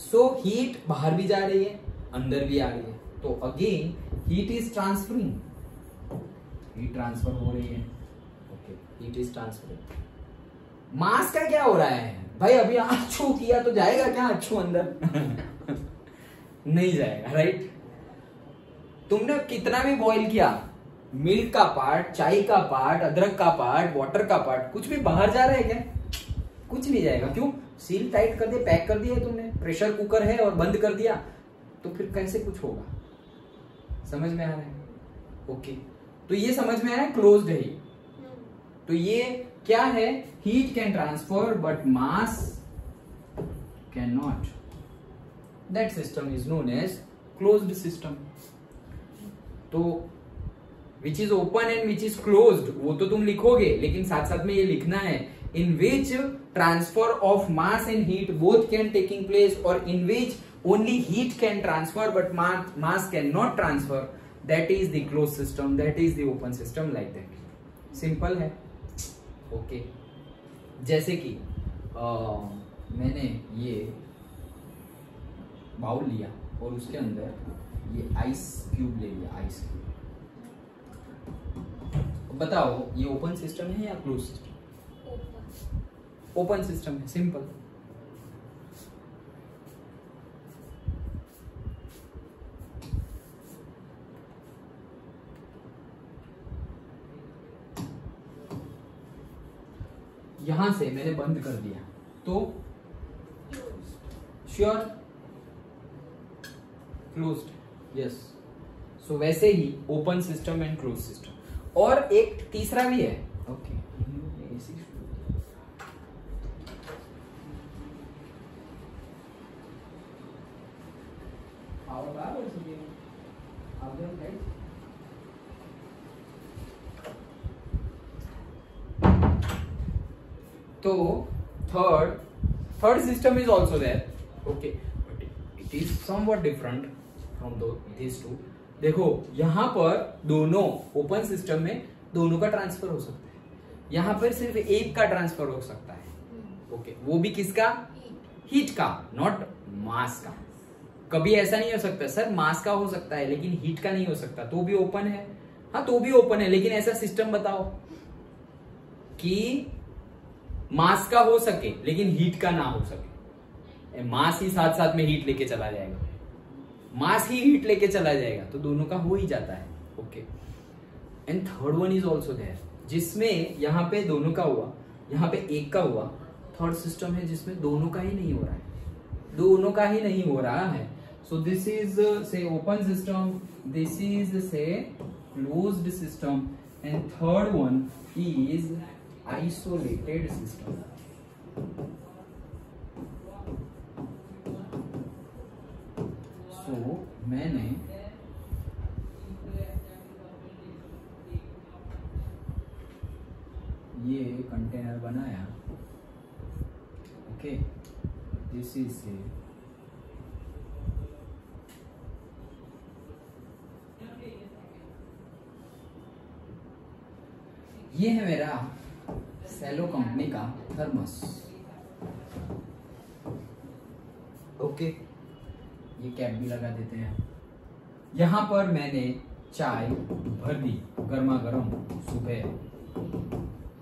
Speaker 1: सो हीट बाहर भी जा रही है, अंदर भी आ रही है, तो again heat is transferring, heat transfer हो रही है, ओके, हीट इज ट्रांसफरिंग। मास का क्या हो रहा है भाई? अभी अच्छू किया तो जाएगा क्या अच्छू अंदर? नहीं जाएगा, राइट? तुमने कितना भी बॉईल किया, मिल्क का पार्ट, चाय का पार्ट, अदरक का पार्ट, वाटर का पार्ट, कुछ भी बाहर जा रहा है क्या? कुछ नहीं जाएगा। क्यों? सील टाइट कर दिया, पैक कर दिया तुमने, प्रेशर कुकर है और बंद कर दिया, तो फिर कैसे कुछ होगा? समझ में आ रहा है? ओके, तो ये समझ में आया, क्लोज्ड है। तो ये क्या है? Heat can transfer but mass can not. That system is known as closed system. तो which is open and which is closed वो तो तुम लिखोगे, लेकिन साथ साथ में ये लिखना है in which transfer of mass and heat both can taking place, और in which only heat can transfer but mass can not transfer, that is the close system, that is the open system, like that. Simple है, okay. जैसे कि मैंने ये bowl लिया और उसके अंदर ये आइस क्यूब ले लिया, आइस क्यूब। बताओ ये ओपन सिस्टम है या क्लोज सिस्टम? ओपन सिस्टम है, सिंपल। यहां से मैंने बंद कर दिया तो श्योर क्लोज्ड, यस। सो वैसे ही open system and close system. और एक तीसरा भी है, ओके। तो third system is also there, okay, but it is somewhat different from this two. देखो यहां पर दोनों ओपन सिस्टम में दोनों का ट्रांसफर हो सकता है, यहां पर सिर्फ एक का ट्रांसफर हो सकता है, ओके। वो भी किसका? हीट का, नॉट मास का। कभी ऐसा नहीं हो सकता सर मास का हो सकता है लेकिन हीट का नहीं हो सकता, तो भी ओपन है। हाँ तो भी ओपन है, लेकिन ऐसा सिस्टम बताओ कि मास का हो सके लेकिन हीट का ना हो सके। मास ही साथ साथ में हीट लेके चला जाएगा, मास ही हीट लेके चला जाएगा, तो दोनों का हो ही जाता है। Okay, and third one is also there, जिसमें यहाँ पे दोनों का हुआ, यहाँ पे एक का हुआ। थर्ड सिस्टम है जिसमें दोनों का ही नहीं हो रहा है, दोनों का ही नहीं हो रहा है। So this is say open system, this is say closed system, and third one is isolated system. So मैंने ये कंटेनर बनाया। ओके, दिस इज से ये है मेरा सेलो कंपनी का थर्मस। ओके, ये कैप भी लगा देते हैं। यहां पर मैंने चाय भर दी, गर्मा गर्म, सुबह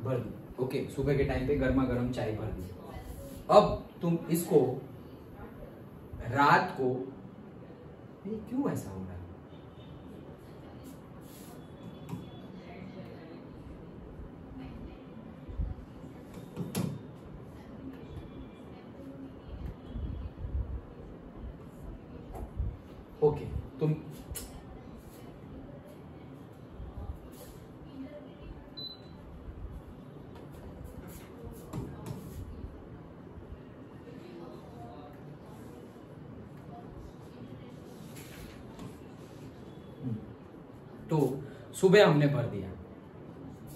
Speaker 1: भर दी। ओके, सुबह के टाइम पे गर्मा गर्म चाय भर दी। अब तुम इसको रात को, ये क्यों ऐसा हो रहा है? ओके, तुम तो सुबह हमने भर दिया,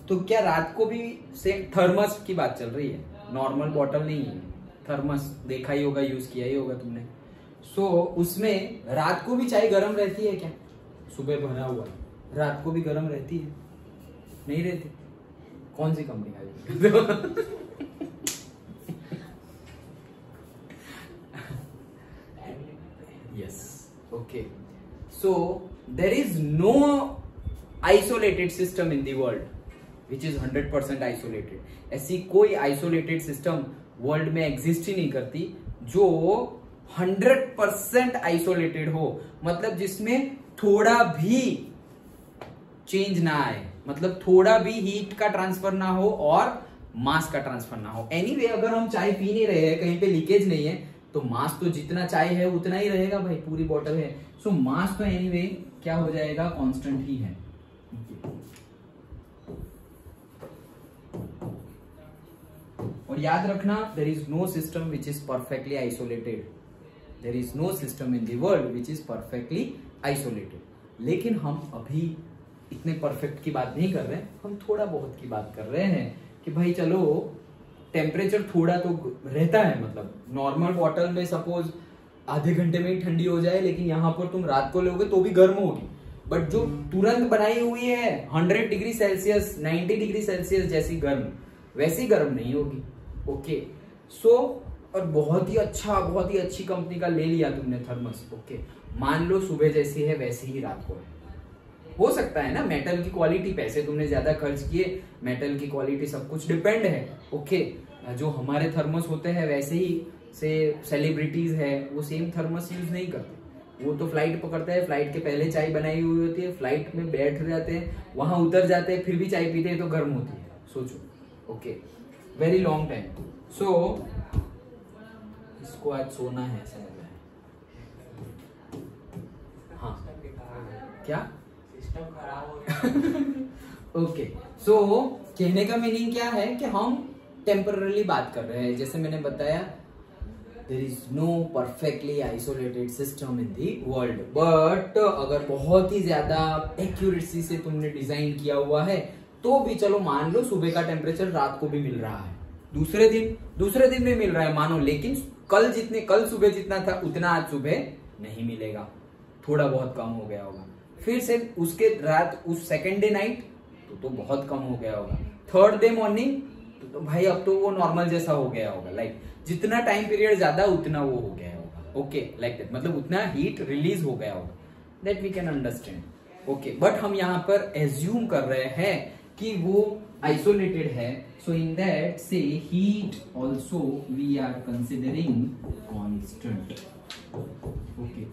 Speaker 1: तो क्या रात को भी सेम थर्मस की बात चल रही है, नॉर्मल बॉटल नहीं है, थर्मस देखा ही होगा, यूज किया ही होगा तुमने। सो उसमें रात को भी चाय गर्म रहती है क्या? सुबह भरा हुआ रात को भी गर्म रहती है? नहीं रहती। कौन सी कंपनी का? Yes, okay. So there is no isolated system in the world which is 100% isolated. ऐसी कोई आइसोलेटेड सिस्टम वर्ल्ड में एग्जिस्ट ही नहीं करती जो 100% आइसोलेटेड हो, मतलब जिसमें थोड़ा भी चेंज ना आए, मतलब थोड़ा भी हीट का ट्रांसफर ना हो और मास का ट्रांसफर ना हो। एनीवे अगर हम चाय पी नहीं रहे हैं, कहीं पे लीकेज नहीं है, तो मास तो जितना चाय है उतना ही रहेगा भाई, पूरी बोतल है। सो मास तो एनीवे क्या हो जाएगा, कांस्टेंट ही है। और याद रखना, there is no system which is perfectly isolated, there is no system in the world which is perfectly isolated. लेकिन हम अभी इतने परफेक्ट की बात नहीं कर रहे हैं, हम थोड़ा बहुत की बात कर रहे हैं कि भाई चलो टेम्परेचर थोड़ा तो रहता है, मतलब नॉर्मल बॉटल में सपोज आधे घंटे में ही ठंडी हो जाए, लेकिन यहाँ पर तुम रात को लोगे तो भी गर्म होगी। बट जो तुरंत बनाई हुई है 100 डिग्री सेल्सियस 90 डिग्री सेल्सियस जैसी गर्म, वैसी गर्म नहीं होगी। ओके, सो और बहुत ही अच्छी कंपनी का ले लिया तुमने थर्मस। ओके, मान लो सुबह जैसी है वैसी ही रात को है, हो सकता है ना, मेटल की क्वालिटी, पैसे तुमने ज्यादा खर्च किए, मेटल की क्वालिटी सब कुछ डिपेंड है। ओके, जो हमारे थर्मस होते हैं वैसे ही से सेलिब्रिटीज है वो सेम थर्मस यूज नहीं करते, वो तो फ्लाइट पकड़ते हैं, फ्लाइट के पहले चाय बनाई हुई होती है, फ्लाइट में बैठ जाते हैं, वहां उतर जाते हैं, फिर भी चाय पीते हैं तो गर्म होती है, सोचो। Okay, very long time. So इसको आज सोना है ऐसा लग रहा है। हाँ, क्या
Speaker 3: सिस्टम खराब हो गया।
Speaker 1: ओके, सो कहने का मीनिंग क्या है कि हम टेम्पररी बात कर रहे हैं। जैसे मैंने बताया, there is no perfectly isolated system in the world, but अगर बहुत ही ज्यादा एक्यूरेसी से तुमने डिजाइन किया हुआ है तो भी चलो मान लो सुबह का टेम्परेचर रात को भी मिल रहा है, दूसरे दिन भी मिल रहा है मानो, लेकिन कल सुबह जितना था उतना आज सुबह नहीं मिलेगा, थोड़ा बहुत कम हो गया होगा। फिर से उसके रात, उस सेकेंड डे नाइट तो बहुत कम हो गया होगा, थर्ड डे मॉर्निंग तो भाई अब तो वो नॉर्मल जैसा हो गया होगा। लाइक जितना टाइम पीरियड ज्यादा उतना वो हो गया होगा, ओके लाइक दैट, मतलब उतना हीट रिलीज हो गया होगा, that we can understand, okay. But हम यहाँ पर एज्यूम कर रहे हैं कि वो आइसोलेटेड है, so in that say heat also we are considering constant, okay.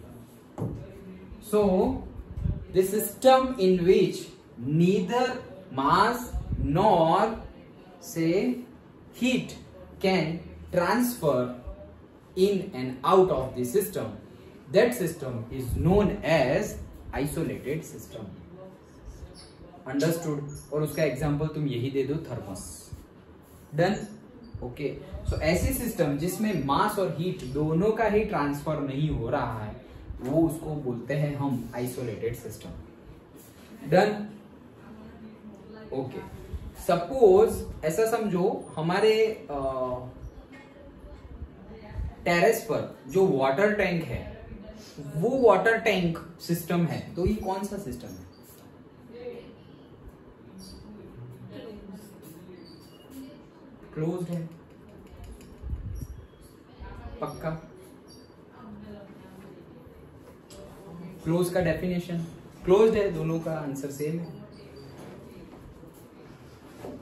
Speaker 1: So the system in which neither mass nor say heat can transfer in and out of the system, that system is known as isolated system, understood? और उसका example तुम यही दे दो, thermos, done, okay. सो ऐसी system जिसमें मास और heat दोनों का ही ट्रांसफर नहीं हो रहा है, वो उसको बोलते हैं हम isolated system, done, okay. Suppose ऐसा समझो हमारे टेरेस पर जो वाटर टैंक है वो वाटर टैंक सिस्टम है, तो ये कौन सा सिस्टम है? क्लोज्ड है, पक्का? क्लोज का डेफिनेशन क्लोज्ड है, दोनों का आंसर सेम है।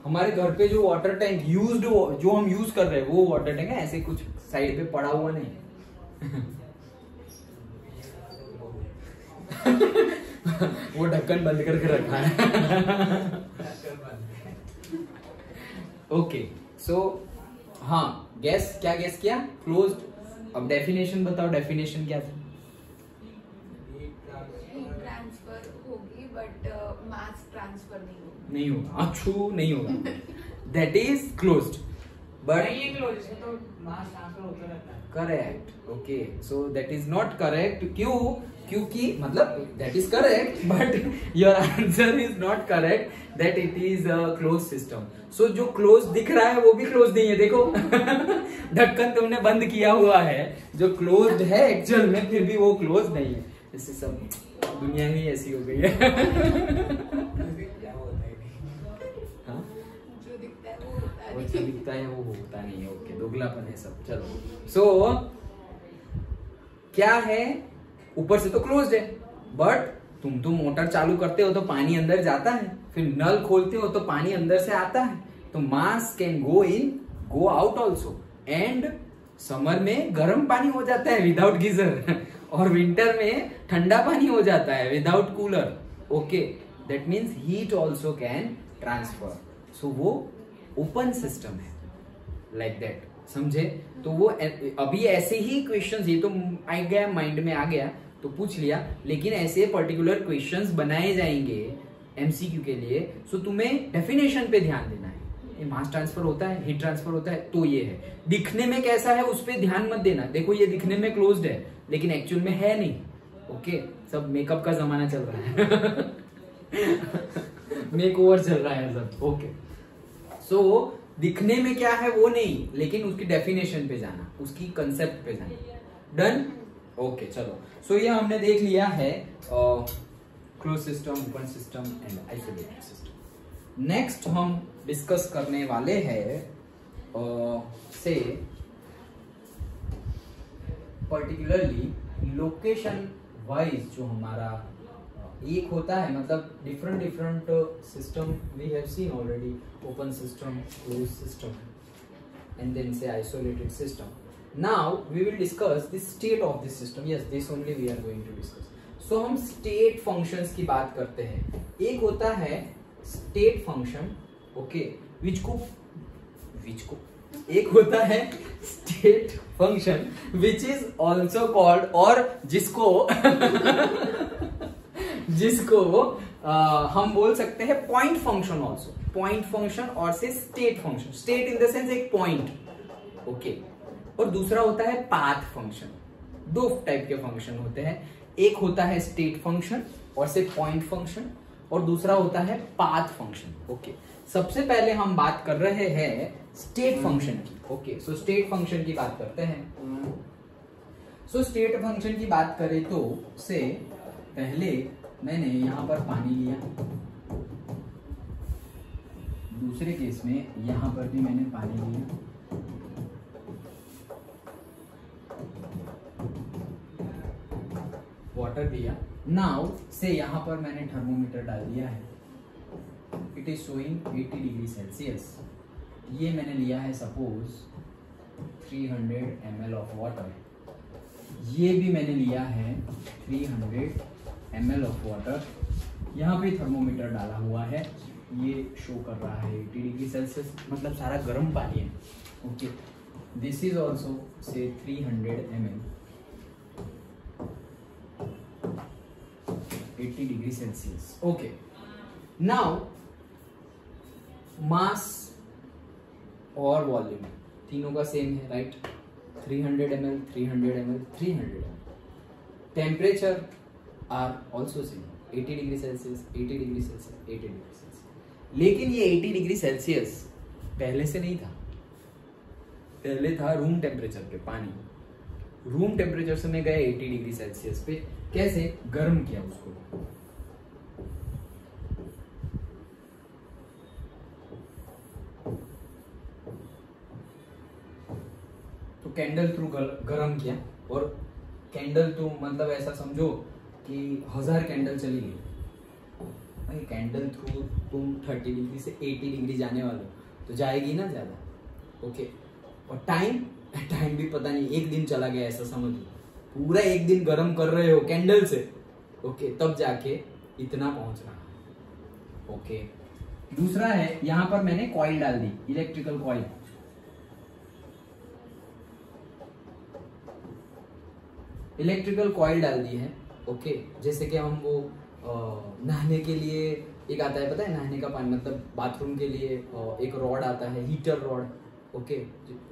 Speaker 1: हमारे घर पे जो वाटर टैंक यूज्ड जो हम यूज कर रहे हैं वो वाटर टैंक है, ऐसे कुछ साइड पे पड़ा हुआ नहीं वो ढक्कन बंद करके रखा है ओके। सो हाँ, गैस क्या गैस किया? क्लोज्ड। अब डेफिनेशन बताओ, डेफिनेशन क्या था?
Speaker 2: ट्रांसफर होगी बट मास ट्रांसफर
Speaker 1: नहीं होगा, अच्छू नहीं होगा, दैट इज क्लोज्ड। बट
Speaker 3: ये क्लोज है तो मास ट्रांसफर होता रहता है,
Speaker 1: correct, okay. So that is not correct, क्यों? क्योंकि मतलब that is correct but your answer is not correct, that it is a close system. So जो क्लोज दिख रहा है वो भी क्लोज नहीं है, देखो ढक्कन तुमने बंद किया हुआ है, जो क्लोज्ड है एक्चुअल में फिर भी वो क्लोज नहीं है। इससे सब दुनिया ही ऐसी हो गई है वो जो दिखता है वो होता नहीं है, ओके, दोगलापन है सब। चलो, सो क्या है, ऊपर से तो क्लोज्ड है, बट तुम तो मोटर चालू करते हो तो पानी अंदर जाता है, फिर नल खोलते हो तो पानी अंदर से आता है, तो मास can go in go out also. And summer में गर्म पानी हो जाता है विदाउट गीजर और विंटर में ठंडा पानी हो जाता है without cooler, okay. That means heat also can transfer, so वो ओपन सिस्टम है, लाइक दैट, समझे? तो वो अभी ऐसे ही क्वेश्चंस, ये तो आ गया माइंड में आ गया तो पूछ लिया, लेकिन ऐसे पर्टिकुलर क्वेश्चंस बनाए जाएंगे एमसीक्यू के लिए, सो तुम्हें डेफिनेशन पे ध्यान देना है। ये मास ट्रांसफर होता है, हीट ट्रांसफर होता है, तो ये है। दिखने में कैसा है उस पर ध्यान मत देना, देखो ये दिखने में क्लोज्ड है लेकिन एक्चुअल में है नहीं, ओके। सब मेकअप का जमाना चल रहा है मेक ओवर चल रहा है सब, ओके। सो दिखने में क्या है वो नहीं, लेकिन उसकी डेफिनेशन पे जाना, उसकी कंसेप्ट पे जाना, डन, ओके। चलो, सो ये हमने देख लिया है close system, open system and isolated system. Next हम डिस्कस करने वाले हैं से पर्टिकुलरली लोकेशन वाइज जो हमारा एक होता है, मतलब different different system we have seen already, open system, close system and then say isolated system. Now we will discuss the state of this system, yes this only we are going to discuss. So हम state functions की बात करते हैं। एक होता है state function, okay, विच को एक होता है state function which is also called, और जिसको हम बोल सकते हैं point function also, point function और say state function, state in the sense एक पॉइंट, ओके। और दूसरा होता है पाथ फंक्शन। दो टाइप के फंक्शन होते हैं, एक होता है स्टेट फंक्शन और से पॉइंट फंक्शन, और दूसरा होता है पाथ फंक्शन, ओके। सबसे पहले हम बात कर रहे हैं स्टेट फंक्शन की, ओके। सो स्टेट फंक्शन की बात करते हैं। सो स्टेट फंक्शन की बात करें तो से पहले मैंने यहां पर पानी लिया, दूसरे केस में यहां पर भी मैंने पानी लिया, वाटर दिया। नाउ से यहाँ पर मैंने थर्मोमीटर डाल दिया है, it is showing 80 degree Celsius. ये मैंने लिया है सपोज 300 ml ऑफ वाटर, ये भी मैंने लिया है 300 ml ऑफ वाटर। यहाँ पे थर्मोमीटर डाला हुआ है, ये शो कर रहा है 80 डिग्री सेल्सियस, मतलब सारा गर्म पानी है। Okay, this is also say 300 ml 80 degree Celsius. Okay, now mass और वॉल्यूम तीनों का सेम है, right? 300 ml 300 ml 300 ml। Temperature are also same, 80 degree Celsius 80 degree Celsius 80 degree Celsius. लेकिन ये 80 डिग्री सेल्सियस पहले से नहीं था, पहले था रूम टेम्परेचर पे पानी। रूम टेम्परेचर से मैं गया 80 डिग्री सेल्सियस पे, कैसे? गर्म किया उसको। तो कैंडल थ्रू गरम किया, और कैंडल थ्रू मतलब ऐसा समझो कि 1000 कैंडल चली गई। भाई कैंडल थ्रू तुम 30 डिग्री से 80 डिग्री जाने वाले हो तो जाएगी ना ज्यादा। ओके, और टाइम भी पता नहीं, एक दिन चला गया ऐसा समझ लो, पूरा एक दिन गर्म कर रहे हो कैंडल से। ओके, तब जाके इतना पहुंच रहा है। ओके, दूसरा है यहां पर मैंने कॉइल डाल दी, इलेक्ट्रिकल कॉइल। इलेक्ट्रिकल कॉइल डाल दी है। ओके, जैसे कि हम वो नहाने के लिए एक आता है, पता है नहाने का पानी, मतलब बाथरूम के लिए एक रॉड आता है, हीटर रॉड। ओके,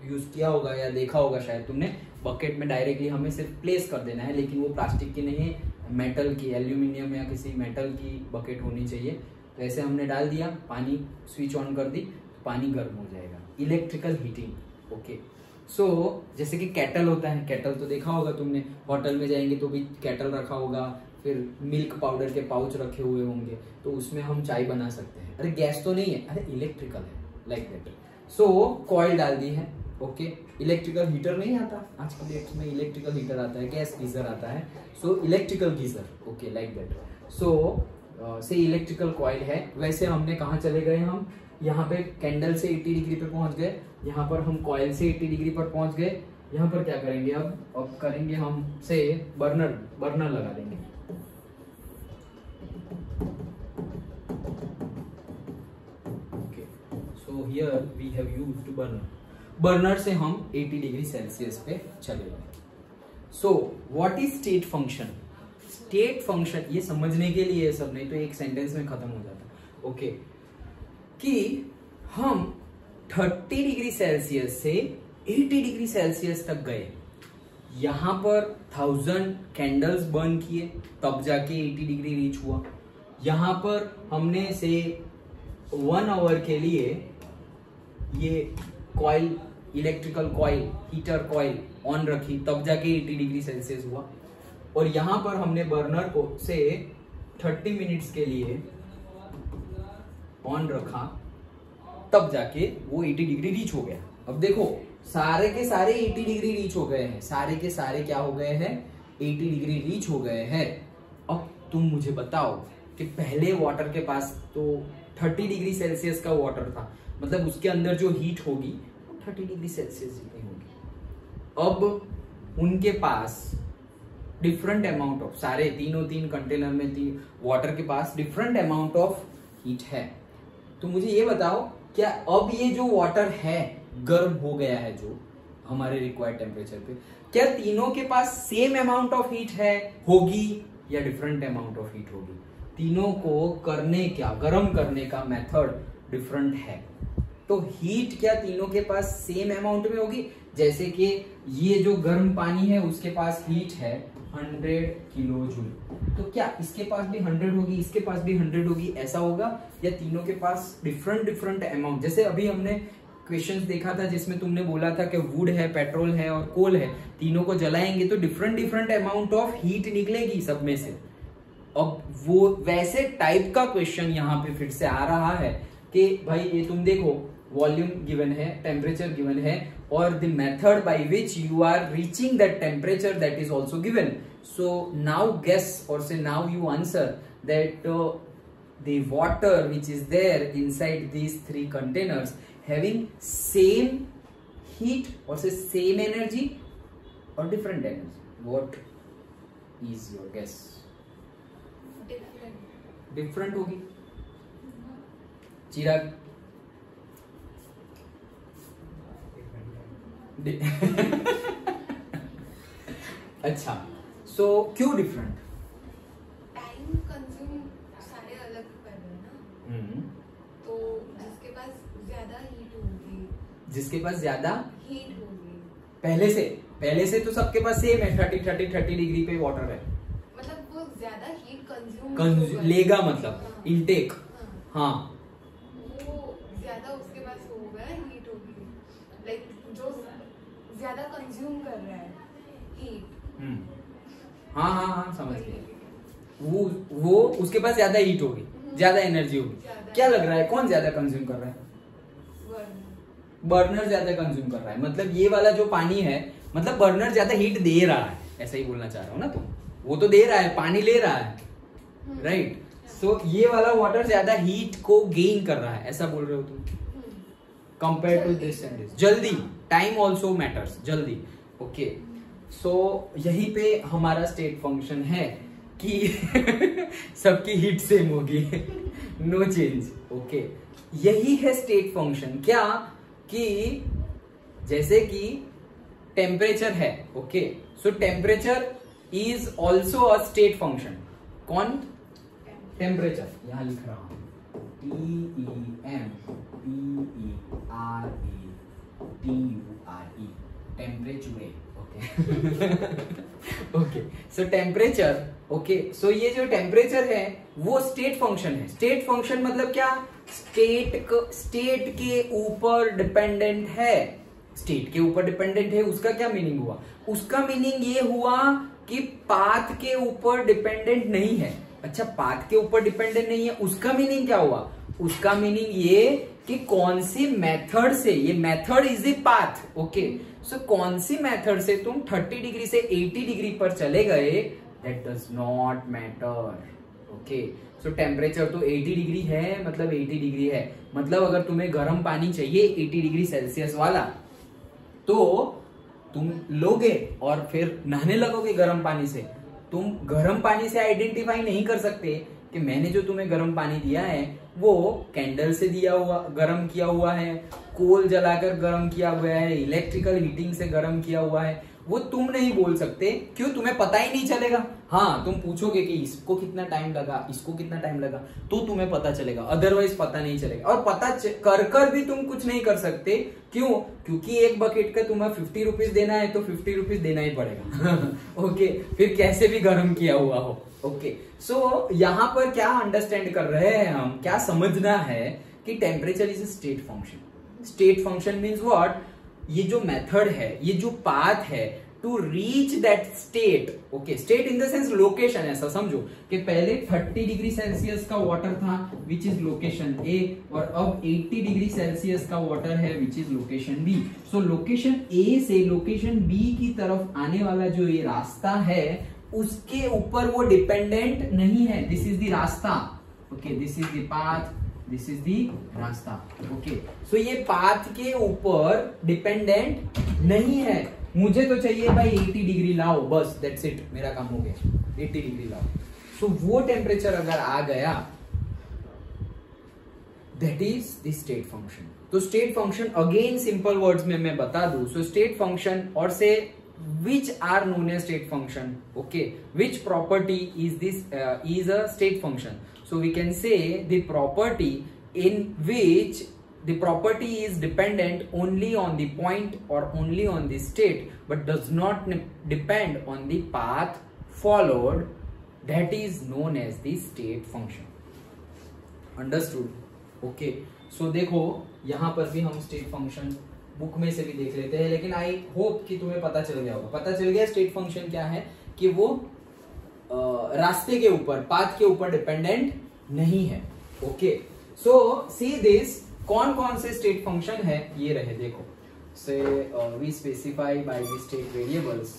Speaker 1: यूज किया होगा या देखा होगा शायद तुमने, बकेट में डायरेक्टली हमें सिर्फ प्लेस कर देना है, लेकिन वो प्लास्टिक की नहीं, मेटल की, एल्यूमिनियम या किसी मेटल की बकेट होनी चाहिए। तो ऐसे हमने डाल दिया, पानी स्विच ऑन कर दी, तो पानी गर्म हो जाएगा। Electrical heating. ओके, सो जैसे कि केटल होता है, केटल तो देखा होगा तुमने, होटल में जाएंगे तो भी केटल रखा होगा, फिर मिल्क पाउडर के पाउच रखे हुए होंगे, तो उसमें हम चाय बना सकते हैं। अरे गैस तो नहीं है, अरे इलेक्ट्रिकल है, लाइक दैट। सो कॉइल डाल दी है। ओके, इलेक्ट्रिकल हीटर नहीं आता आज के डेट में, इलेक्ट्रिकल हीटर आता है, गैस गीजर आता है, so electrical geyser. Okay, like that. So say electrical coil है। वैसे हमने कहाँ चले गए, हम यहाँ पे कैंडल से 80 डिग्री पे पहुंच गए, यहाँ पर हम कॉइल से 80 डिग्री पर पहुंच गए। यहाँ पर क्या करेंगे, अब करेंगे हम से बर्नर लगा देंगे। Okay, so here we have used burner से हम 80 डिग्री सेल्सियस पे चले गए। So what is state function? State function ये समझने के लिए सब, नहीं तो एक सेंटेंस में खत्म हो जाता। ओके, कि हम 30 डिग्री सेल्सियस से 80 डिग्री सेल्सियस तक गए, यहां पर 1000 कैंडल्स बर्न किए, तब जाके 80 डिग्री रीच हुआ। यहां पर हमने से 1 आवर के लिए ये coil, electrical coil, heater coil on रखी, तब जाके 80 डिग्री सेल्सियस हुआ। और यहां पर हमने बर्नर को से 30 मिनट्स के लिए ऑन रखा, तब जाके वो 80 डिग्री रीच हो गया। अब देखो सारे के सारे 80 डिग्री रीच हो गए हैं, सारे के सारे क्या हो गए हैं, 80 डिग्री रीच हो गए हैं। अब तुम मुझे बताओ कि पहले वाटर के पास तो 30 डिग्री सेल्सियस का वाटर था, मतलब उसके अंदर जो हीट होगी 30 डिग्री सेल्सियस जितनी होगी। अब उनके पास डिफरेंट अमाउंट ऑफ, सारे तीन कंटेनर में वाटर के पास डिफरेंट अमाउंट ऑफ हीट है। तो मुझे ये बताओ, क्या अब ये जो वाटर है गर्म हो गया है जो हमारे रिक्वायर्ड टेम्परेचर पे, क्या तीनों के पास सेम अमाउंट ऑफ हीट है, होगी, या डिफरेंट अमाउंट ऑफ हीट होगी? तीनों को करने क्या, गर्म करने का मेथड डिफरेंट है। तो हीट क्या तीनों के पास सेम अमाउंट में होगी? जैसे कि ये जो गर्म पानी है उसके पास हीट है 100 किलो जूल, तो क्या इसके पास भी 100 होगी, इसके पास भी 100 होगी, ऐसा होगा? या तीनों के पास डिफरेंट अमाउंट? जैसे अभी हमने क्वेश्चंस देखा था जिसमें तुमने बोला था कि वुड है, पेट्रोल है और कोल है, तीनों को जलाएंगे तो डिफरेंट अमाउंट ऑफ हीट निकलेगी सब में से। अब वो वैसे टाइप का क्वेश्चन यहाँ पे फिर से आ रहा है कि भाई ये तुम देखो, वॉल्यूम गिवन है, टेम्परेचर गिवन है, और the method by which you are reaching that temperature that is also given. So now guess और say now you answer that the water which is there inside these three containers having same heat or say same energy or different energy. What is your guess? Different होगी. चिराग अच्छा, so क्यों different?
Speaker 2: Time consume सारे अलग कर रहे हैं ना, तो जिसके पास ज्यादा हीट होगी,
Speaker 1: जिसके पास ज्यादा
Speaker 2: हीट होगी
Speaker 1: पहले से तो सबके पास सेम है, 30 डिग्री पे वाटर है,
Speaker 2: मतलब वो ज्यादा हीट कंज्यूम
Speaker 1: लेगा, मतलब इनटेक. हाँ,
Speaker 2: वो ज्यादा उसके पास होगा, हीट होगी, लाइक जो ज्यादा कंज्यूम कर रहा है हीट.
Speaker 1: हाँ समझ गए. वो उसके पास ज्यादा हीट होगी, ज्यादा एनर्जी होगी. क्या लग रहा है कौन ज्यादा कंज्यूम कर रहा है? बर्नर ज्यादा कंज्यूम कर रहा है. मतलब ये वाला जो पानी है, मतलब बर्नर ज्यादा हीट दे रहा है, ऐसा ही बोलना चाह रहा हूँ ना तुम. वो तो दे रहा है, पानी ले रहा है, राइट. सो ये वाला वाटर ज्यादा हीट को गेन कर रहा है, ऐसा बोल रहे हो तुम, compare to this and this. जल्दी, टाइम ऑल्सो मैटर्स, जल्दी. ओके, सो यही पे हमारा स्टेट फंक्शन है कि सबकी हीट सेम होगी, नो चेंज. ओके, यही है स्टेट फंक्शन. क्या कि जैसे कि टेम्परेचर है, okay, so temperature is also a state function. कौन? टेम्परेचर. यहां लिख रहा हूं, TEMPERATURE, temperature. Okay, so temperature. Okay, so ये जो टेम्परेचर है वो स्टेट फंक्शन है. स्टेट फंक्शन मतलब क्या? स्टेट के ऊपर डिपेंडेंट है. स्टेट के ऊपर डिपेंडेंट है, उसका क्या मीनिंग हुआ? उसका मीनिंग ये हुआ कि पाथ के ऊपर डिपेंडेंट नहीं है. अच्छा, पाथ के ऊपर डिपेंडेंट नहीं है, उसका मीनिंग क्या हुआ? उसका मीनिंग ये कि कौन सी मेथड से, ये method is a path. Okay, so कौन सी मेथड से तुम 30 डिग्री से 80 डिग्री पर चले गए, that does not matter. Okay, so temperature तो 80 डिग्री है, मतलब 80 डिग्री है. मतलब अगर तुम्हें गर्म पानी चाहिए 80 डिग्री सेल्सियस वाला, तो तुम लोगे और फिर नहाने लगोगे गर्म पानी से. तुम गर्म पानी से आइडेंटिफाई नहीं कर सकते कि मैंने जो तुम्हें गर्म पानी दिया है वो कैंडल से दिया हुआ, गर्म किया हुआ है, कोल जलाकर गर्म किया हुआ है, इलेक्ट्रिकल हीटिंग से गर्म किया हुआ है. वो तुम नहीं बोल सकते. क्यों? तुम्हें पता ही नहीं चलेगा. हाँ, तुम पूछोगे कि इसको कितना टाइम लगा, इसको कितना टाइम लगा, तो तुम्हें पता चलेगा, अदरवाइज पता नहीं चलेगा. और पता कर भी तुम कुछ नहीं कर सकते. क्यों? क्योंकि एक बकेट का तुम्हें 50 रुपीज देना है, तो 50 रुपीज देना ही पड़ेगा. ओके, फिर कैसे भी गर्म किया हुआ हो. ओके, सो यहाँ पर क्या अंडरस्टैंड कर रहे हैं हम, क्या समझना है कि temperature is a state function. State function means what? ये जो मेथड है, ये जो पाथ है to reach that state. Okay, state in the sense location. ऐसा समझो कि पहले 30 डिग्री सेल्सियस का वाटर था विच इज लोकेशन ए, और अब 80 डिग्री सेल्सियस का वाटर है which is location B. So location A से लोकेशन बी की तरफ आने वाला जो ये रास्ता है, उसके ऊपर वो डिपेंडेंट नहीं है. दिस इज द रास्ता. Okay, this is the path, this is the रास्ता. ओके, सो ये पाथ के ऊपर डिपेंडेंट नहीं है. मुझे तो चाहिए भाई 80 डिग्री लाओ, बस दैट्स इट, मेरा काम हो गया, 80 डिग्री लाओ. सो वो टेम्परेचर अगर आ गया, that is the state function. तो state function again simple words में मैं बता दूं. सो स्टेट फंक्शन और से which are known as state function. Okay, which property is this is a state function? So we can say the property in which the property is dependent only on the point or only on the state, but does not depend on the path followed, that is known as the state function. Understood? Okay, so देखो यहाँ पर भी हम state function book में से भी देख लेते हैं, लेकिन आई होप कि तुम्हें पता चल गया होगा. पता चल गया स्टेट फंक्शन क्या है, कि वो रास्ते के ऊपर, पाथ के ऊपर डिपेंडेंट नहीं है. ओके, सो सी दिस, कौन कौन से स्टेट फंक्शन है ये रहे, देखो say we specify by the state variables.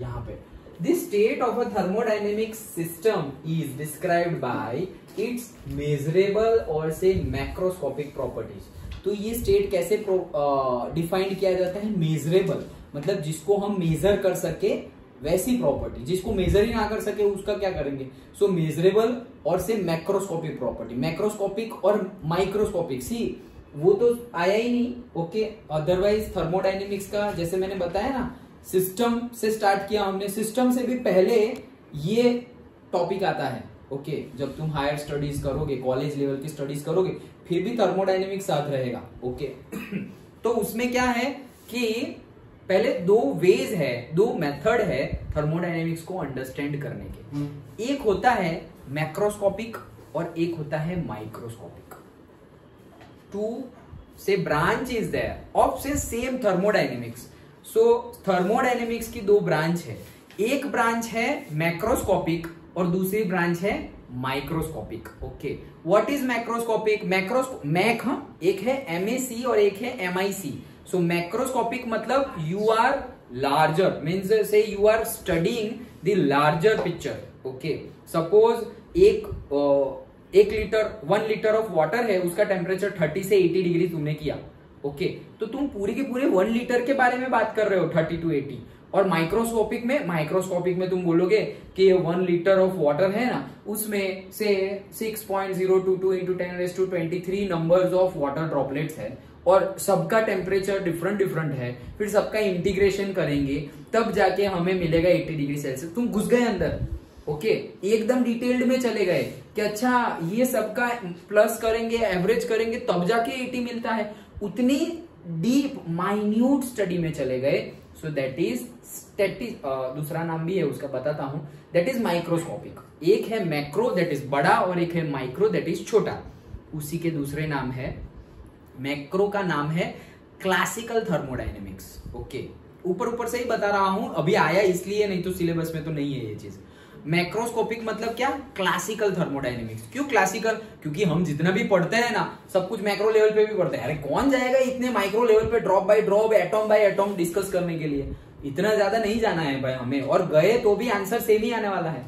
Speaker 1: यहाँ पे the state of a thermodynamic system is described by its measurable और से मैक्रोस्कोपिक प्रॉपर्टीज। तो ये स्टेट कैसे डिफाइंड किया जाता है? मेजरेबल मतलब जिसको हम मेजर कर सके वैसी प्रॉपर्टी, जिसको मेजर ही ना कर सके उसका क्या करेंगे? सो मेजरेबल और से मैक्रोस्कोपिक प्रॉपर्टी। मैक्रोस्कोपिक और माइक्रोस्कोपिक, सी वो तो आया ही नहीं, ओके। अदरवाइज थर्मोडायनेमिक्स का जैसे मैंने बताया ना, सिस्टम से स्टार्ट किया हमने, सिस्टम से भी पहले ये टॉपिक आता है, ओके। जब तुम हायर स्टडीज करोगे, कॉलेज लेवल की स्टडीज करोगे, फिर भी थर्मोडायनेमिक्स साथ रहेगा, ओके। तो उसमें क्या है कि पहले दो वेज है, दो मेथड है थर्मोडायनेमिक्स को अंडरस्टैंड करने के। एक होता है मैक्रोस्कोपिक और एक होता है माइक्रोस्कोपिक। टू से ब्रांच इज देयर ऑफ से सेम थर्मोडायनेमिक्स। सो थर्मोडायनेमिक्स की दो ब्रांच है, एक ब्रांच है मैक्रोस्कोपिक और दूसरी ब्रांच है microscopic, okay. What is macroscopic? Mac, एक है MAC और एक है MIC। सो मैक्रोस्कोपिक मतलब you are larger, means say you are studying the larger picture, okay. Suppose एक लीटर 1 लीटर ऑफ वाटर है, उसका टेम्परेचर 30 से 80 डिग्री तुमने किया, ओके। तो तुम पूरे के पूरे 1 लीटर के बारे में बात कर रहे हो 30 to 80। और माइक्रोस्कोपिक में तुम बोलोगे कि 1 लीटर ऑफ वाटर है ना, उसमें से 6.022 into 10⁻23 numbers of water droplets है और सबका टेम्परेचर डिफरेंट है, फिर सबका इंटीग्रेशन करेंगे तब जाके हमें मिलेगा 80 डिग्री सेल्सियस। तुम घुस गए अंदर, ओके। एकदम डिटेल्ड में चले गए कि अच्छा ये सबका प्लस करेंगे, एवरेज करेंगे तब जाके 80 मिलता है। उतनी डीप माइन्यूट स्टडी में चले गए। सो दैट इज दूसरा नाम भी है उसका बताता हूं, दैट इज माइक्रोस्कोपिक। एक है मैक्रो दैट इज बड़ा और एक है माइक्रो दैट इज छोटा। उसी के दूसरे नाम है, मैक्रो का नाम है क्लासिकल थर्मोडायनेमिक्स, ओके। ऊपर से ही बता रहा हूं, अभी आया इसलिए, नहीं तो सिलेबस में तो नहीं है ये चीज। मैक्रोस्कोपिक मतलब क्या? Classical thermodynamics. क्यों क्लासिकल? क्योंकि हम जितना भी पढ़ते हैं ना, सब कुछ मैक्रो लेवल पे भी पढ़ते हैं। अरे कौन जाएगा इतने माइक्रो लेवल पे drop by drop, atom by atom discuss करने के लिए? इतना ज्यादा नहीं जाना है भाई हमें, और गए तो भी आंसर सेम ही आने वाला है,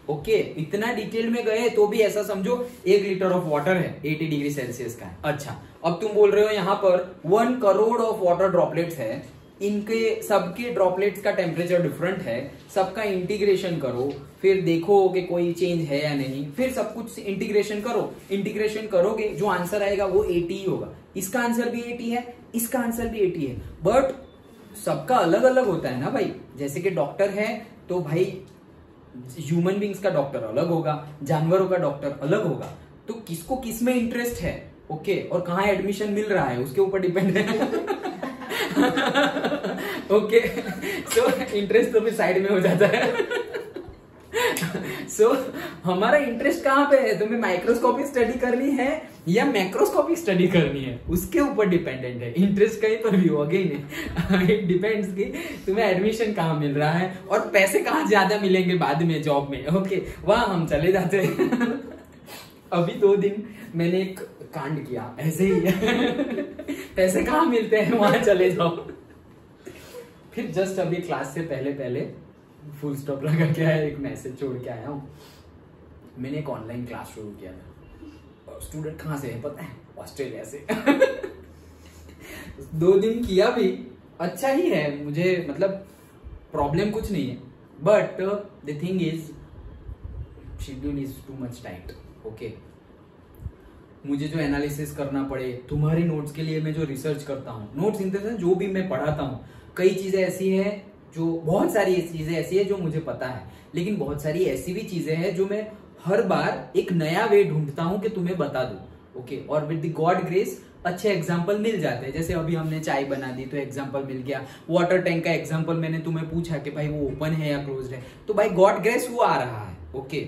Speaker 1: ओके। इतना डिटेल में गए तो भी ऐसा समझो 1 लीटर ऑफ वाटर है, 80 डिग्री सेल्सियस का है। अच्छा, अब तुम बोल रहे हो यहाँ पर 1 करोड़ ऑफ वाटर ड्रॉपलेट्स है, इनके सबके ड्रॉपलेट्स का टेम्परेचर डिफरेंट है, सबका इंटीग्रेशन करो, फिर देखो कि कोई चेंज है या नहीं, फिर सब कुछ इंटीग्रेशन करो। इंटीग्रेशन करोगे जो आंसर आएगा वो 80 ही होगा। इसका आंसर भी 80 है, इसका आंसर भी 80 है, बट सबका अलग अलग होता है ना भाई। जैसे कि डॉक्टर है तो भाई ह्यूमन बींग्स का डॉक्टर अलग होगा, जानवरों का डॉक्टर अलग होगा। तो किसको किस में इंटरेस्ट है, ओके, और कहाँ एडमिशन मिल रहा है उसके ऊपर डिपेंड है। ओके, सो इंटरेस्ट तो भी साइड में हो जाता है। सो हमारा इंटरेस्ट कहाँ पे है? तुम्हें माइक्रोस्कोपिक स्टडी करनी है या मैक्रोस्कोपिक स्टडी करनी है, उसके ऊपर डिपेंडेंट है। इंटरेस्ट कहीं पर भी हो, अगेन इट डिपेंड्स कि तुम्हें एडमिशन कहाँ मिल रहा है और पैसे कहाँ ज्यादा मिलेंगे बाद में जॉब में, ओके, वहां हम चले जाते हैं। अभी 2 दिन मैंने एक कांड किया ऐसे ही। पैसे कहाँ मिलते हैं वहां चले जाओ। फिर जस्ट अभी क्लास से पहले फुल स्टॉप लगा के आया, एक मैसेज छोड़ के आया हूँ। मैंने एक ऑनलाइन क्लास शुरू किया था। स्टूडेंट कहाँ से है पता है? ऑस्ट्रेलिया से। 2 दिन किया भी, अच्छा ही है, मुझे मतलब प्रॉब्लम कुछ नहीं है, but the thing is schedule is too much tight, okay. मुझे जो एनालिसिस करना पड़े, तुम्हारी नोट्स के लिए मैं जो रिसर्च करता हूँ, नोट्स इन द सेंस जो भी मैं पढ़ाता हूँ, कई चीजें ऐसी है जो, बहुत सारी चीजें ऐसी है जो मुझे पता है, लेकिन बहुत सारी ऐसी भी चीजें हैं जो मैं हर बार एक नया वे ढूंढता हूं कि तुम्हें बता दूं, ओके। और विद द गॉड ग्रेस अच्छे एग्जाम्पल मिल जाते हैं। जैसे अभी हमने चाय बना दी तो एग्जाम्पल मिल गया, वाटर टैंक का एग्जाम्पल मैंने तुम्हें पूछा कि भाई वो ओपन है या क्लोज्ड है, तो भाई गॉड ग्रेस वो आ रहा है, ओके।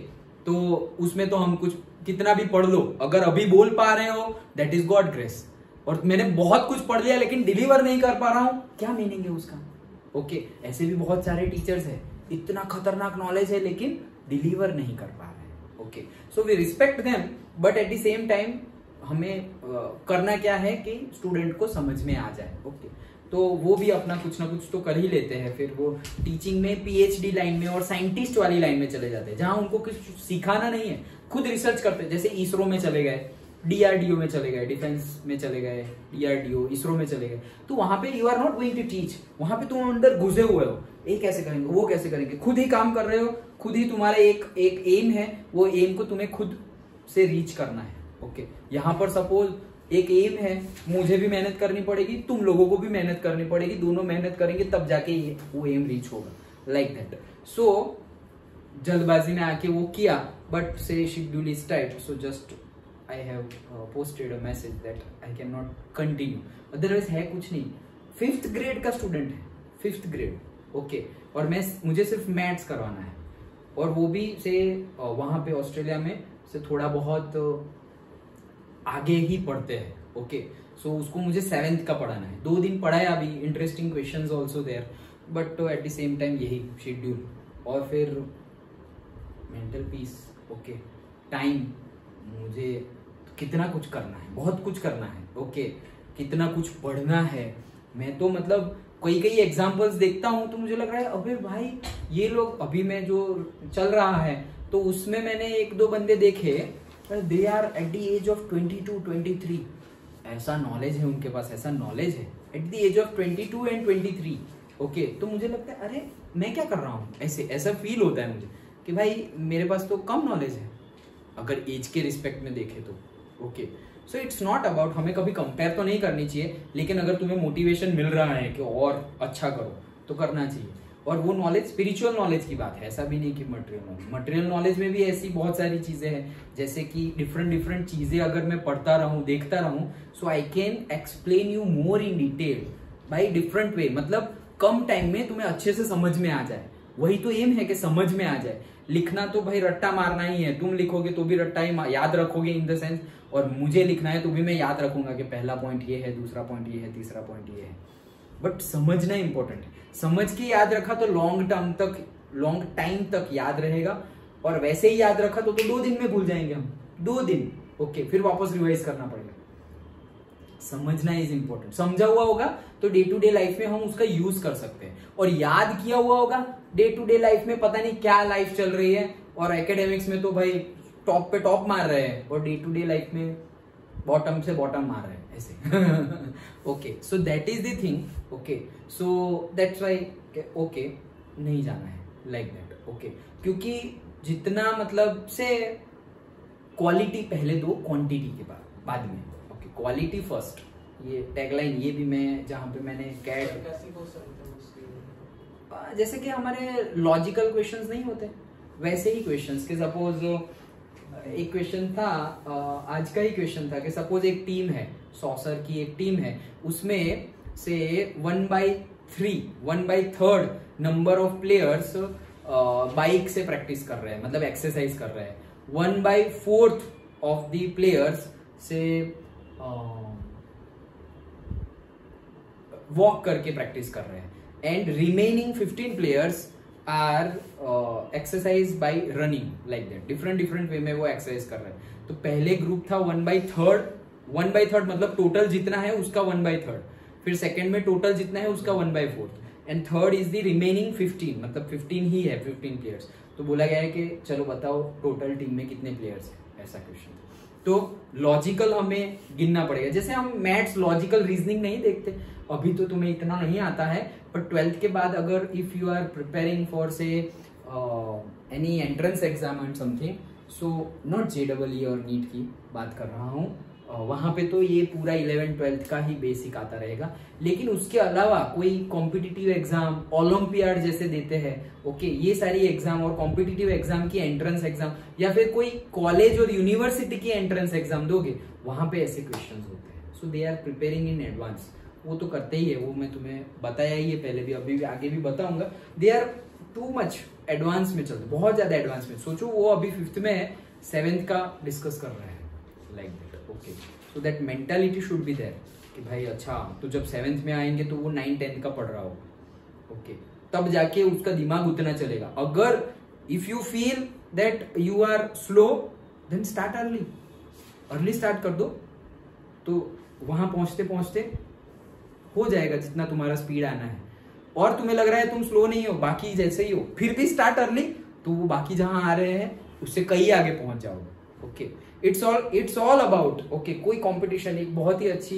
Speaker 1: तो उसमें तो हम कुछ कितना भी पढ़ लो, अगर अभी बोल पा रहे हो दैट इज गॉड ग्रेस। और मैंने बहुत कुछ पढ़ लिया लेकिन डिलीवर नहीं कर पा रहा हूं, क्या मीनिंग है उसका, ओके। ऐसे भी बहुत सारे टीचर्स है, इतना खतरनाक नॉलेज है लेकिन डिलीवर नहीं कर पा रहे हैं, okay. So we respect them, but at the same time हमें करना क्या है कि स्टूडेंट को समझ में आ जाए। ओके, तो वो भी अपना कुछ ना कुछ तो कर ही लेते हैं, फिर वो टीचिंग में पीएचडी लाइन में और साइंटिस्ट वाली लाइन में चले जाते हैं, जहां उनको कुछ सिखाना नहीं है, खुद रिसर्च करते हैं। जैसे इसरो में चले गए, डीआरडीओ में चले गए, डिफेंस में चले गए, डीआरडीओ इसरो में चले गए, तो वहां पे you are not going to teach, वहां पे तुम अंदर घुसे हुए हो, ये कैसे करेंगे, वो कैसे करेंगे, खुद ही काम कर रहे हो, खुद ही तुम्हारा एक एम है, वो एम को तुम्हें खुद से रीच करना है। ओके, यहाँ पर सपोज एक एम है, मुझे भी मेहनत करनी पड़ेगी, तुम लोगों को भी मेहनत करनी पड़ेगी, दोनों मेहनत करेंगे तब जाके वो एम रीच होगा, लाइक दैट। सो जल्दबाजी में आके वो किया, बट से schedule is tight, so just I have posted a message that I can not continue, otherwise है कुछ नहीं। 5th ग्रेड का स्टूडेंट है, 5th ग्रेड, ओके, और मुझे सिर्फ मैथ्स करवाना है, और वो भी से वहां पे ऑस्ट्रेलिया में से थोड़ा बहुत आगे ही पढ़ते हैं। ओके, सो उसको मुझे 7th का पढ़ाना है, 2 दिन पढ़ाया अभी, interesting questions also there, but at the same time यही शेड्यूल, और फिर मेंटल पीस। ओके, टाइम, मुझे कितना कुछ करना है, बहुत कुछ करना है। ओके, कितना कुछ पढ़ना है, मैं तो मतलब कई एग्जाम्पल्स देखता हूं तो मुझे लग रहा है अबे भाई ये लोग, अभी मैं जो चल रहा है तो उसमें मैंने 1-2 बंदे देखे, they are at the age of 22-23, ऐसा नॉलेज है उनके पास, ऐसा नॉलेज है at the age of 22 and 23। Okay, तो मुझे लगता है अरे मैं क्या कर रहा हूँ, ऐसा फील होता है मुझे कि भाई मेरे पास तो कम नॉलेज है अगर एज के रिस्पेक्ट में देखे तो। Okay, so it's not about, हमें कभी कंपेयर तो नहीं करनी चाहिए, लेकिन अगर तुम्हें मोटिवेशन मिल रहा है कि और अच्छा करो तो करना चाहिए। और वो नॉलेज स्पिरिचुअल नॉलेज की बात है, ऐसा भी नहीं कि मटेरियल नॉलेज में भी ऐसी बहुत सारी चीजें हैं, जैसे कि डिफरेंट चीजें अगर मैं पढ़ता रहूं, देखता रहूं, so I can explain you more in detail by different way, मतलब कम टाइम में तुम्हें अच्छे से समझ में आ जाए। वही तो एम है कि समझ में आ जाए। लिखना तो भाई रट्टा मारना ही है, तुम लिखोगे तो भी रट्टा ही याद रखोगे इन द सेंस, और मुझे लिखना है तो भी मैं याद रखूंगा कि पहला पॉइंट ये है, दूसरा पॉइंट ये है, तीसरा पॉइंट ये है, बट समझना इंपॉर्टेंट है। समझ के याद रखा तो लॉन्ग टाइम तक याद रहेगा, और वैसे ही याद रखा तो 2 दिन में भूल जाएंगे हम, 2 दिन। ओके, फिर वापस रिवाइज करना पड़ेगा। समझना इज इंपॉर्टेंट, समझा हुआ होगा तो डे टू डे लाइफ में हम उसका यूज कर सकते हैं, और याद किया हुआ होगा डे टू डे लाइफ में पता नहीं क्या लाइफ चल रही है, और एकेडमिक्स में तो भाई टॉप पे टॉप मार रहे हैं, और डे टू डे लाइफ में बॉटम से बॉटम मार रहे हैं ऐसे। Okay, so that is the thing. Okay, so that's why okay नहीं जाना है लाइक दैट। ओके, क्योंकि जितना मतलब से क्वालिटी पहले दो, क्वांटिटी के बाद में। ओके, क्वालिटी फर्स्ट, ये टैगलाइन, ये भी मैं जहां पे मैंने कैड, जैसे कि हमारे लॉजिकल क्वेश्चंस नहीं होते वैसे ही क्वेश्चंस के, सपोज एक क्वेश्चन था, आज का ही क्वेश्चन था कि सपोज एक टीम है, सॉसर की एक टीम है, उसमें से 1/3 नंबर ऑफ प्लेयर्स बाइक से प्रैक्टिस कर रहे हैं, मतलब एक्सरसाइज कर रहे हैं, 1/4 ऑफ द प्लेयर्स से वॉक करके प्रैक्टिस कर रहे हैं, and remaining 15 players are exercise by running, like that. Different way में वो एक्सरसाइज कर रहे हैं। तो पहले ग्रुप था 1/3 मतलब टोटल जितना है उसका 1/3, फिर सेकंड में टोटल जितना है उसका 1/4, and third is the remaining 15, मतलब 15 ही है, 15 प्लेयर्स। तो बोला गया है कि चलो बताओ टोटल टीम में कितने प्लेयर्स है, ऐसा क्वेश्चन। तो लॉजिकल हमें गिनना पड़ेगा, जैसे हम मैथ्स लॉजिकल रीजनिंग नहीं देखते, अभी तो तुम्हें इतना नहीं आता है, पर 12th के बाद अगर if you are preparing for say any entrance exam and something, so not JEE और नीट की बात कर रहा हूँ, वहां पे तो ये पूरा 11th 12th का ही बेसिक आता रहेगा। लेकिन उसके अलावा कोई कॉम्पिटिटिव एग्जाम, ओलंपियाड जैसे देते हैं, ओके, ये सारी एग्जाम और कॉम्पिटिटिव एग्जाम की एंट्रेंस एग्जाम, या फिर कोई कॉलेज और यूनिवर्सिटी की एंट्रेंस एग्जाम दोगे, वहां पे ऐसे क्वेश्चन होते हैं। So they are preparing in advance, वो तो करते ही है, वो मैं तुम्हें बताया ही है पहले भी, अभी भी आगे भी बताऊंगा। They are too much advance में चलते, बहुत ज्यादा एडवांस में। सोचो वो अभी 5th में है, 7th का डिस्कस कर रहे हैं, like that. Okay, so that mentality should be there कि भाई अच्छा, तो जब 7th में आएंगे तो वो 9-10 का पढ़ रहा हो, ओके, तब जाके उसका दिमाग उतना चलेगा। अगर if you feel that you are slow, then start early start कर दो, तो वहां पहुंचते पहुंचते हो जाएगा जितना तुम्हारा स्पीड आना है। और तुम्हें लग रहा है तुम स्लो नहीं हो, बाकी जैसे ही हो, फिर भी स्टार्ट अर्ली, तो वो बाकी जहां आ रहे हैं उससे कई आगे पहुंच जाओगे। Okay, it's all about, okay, कोई कंपटीशन। एक बहुत ही अच्छी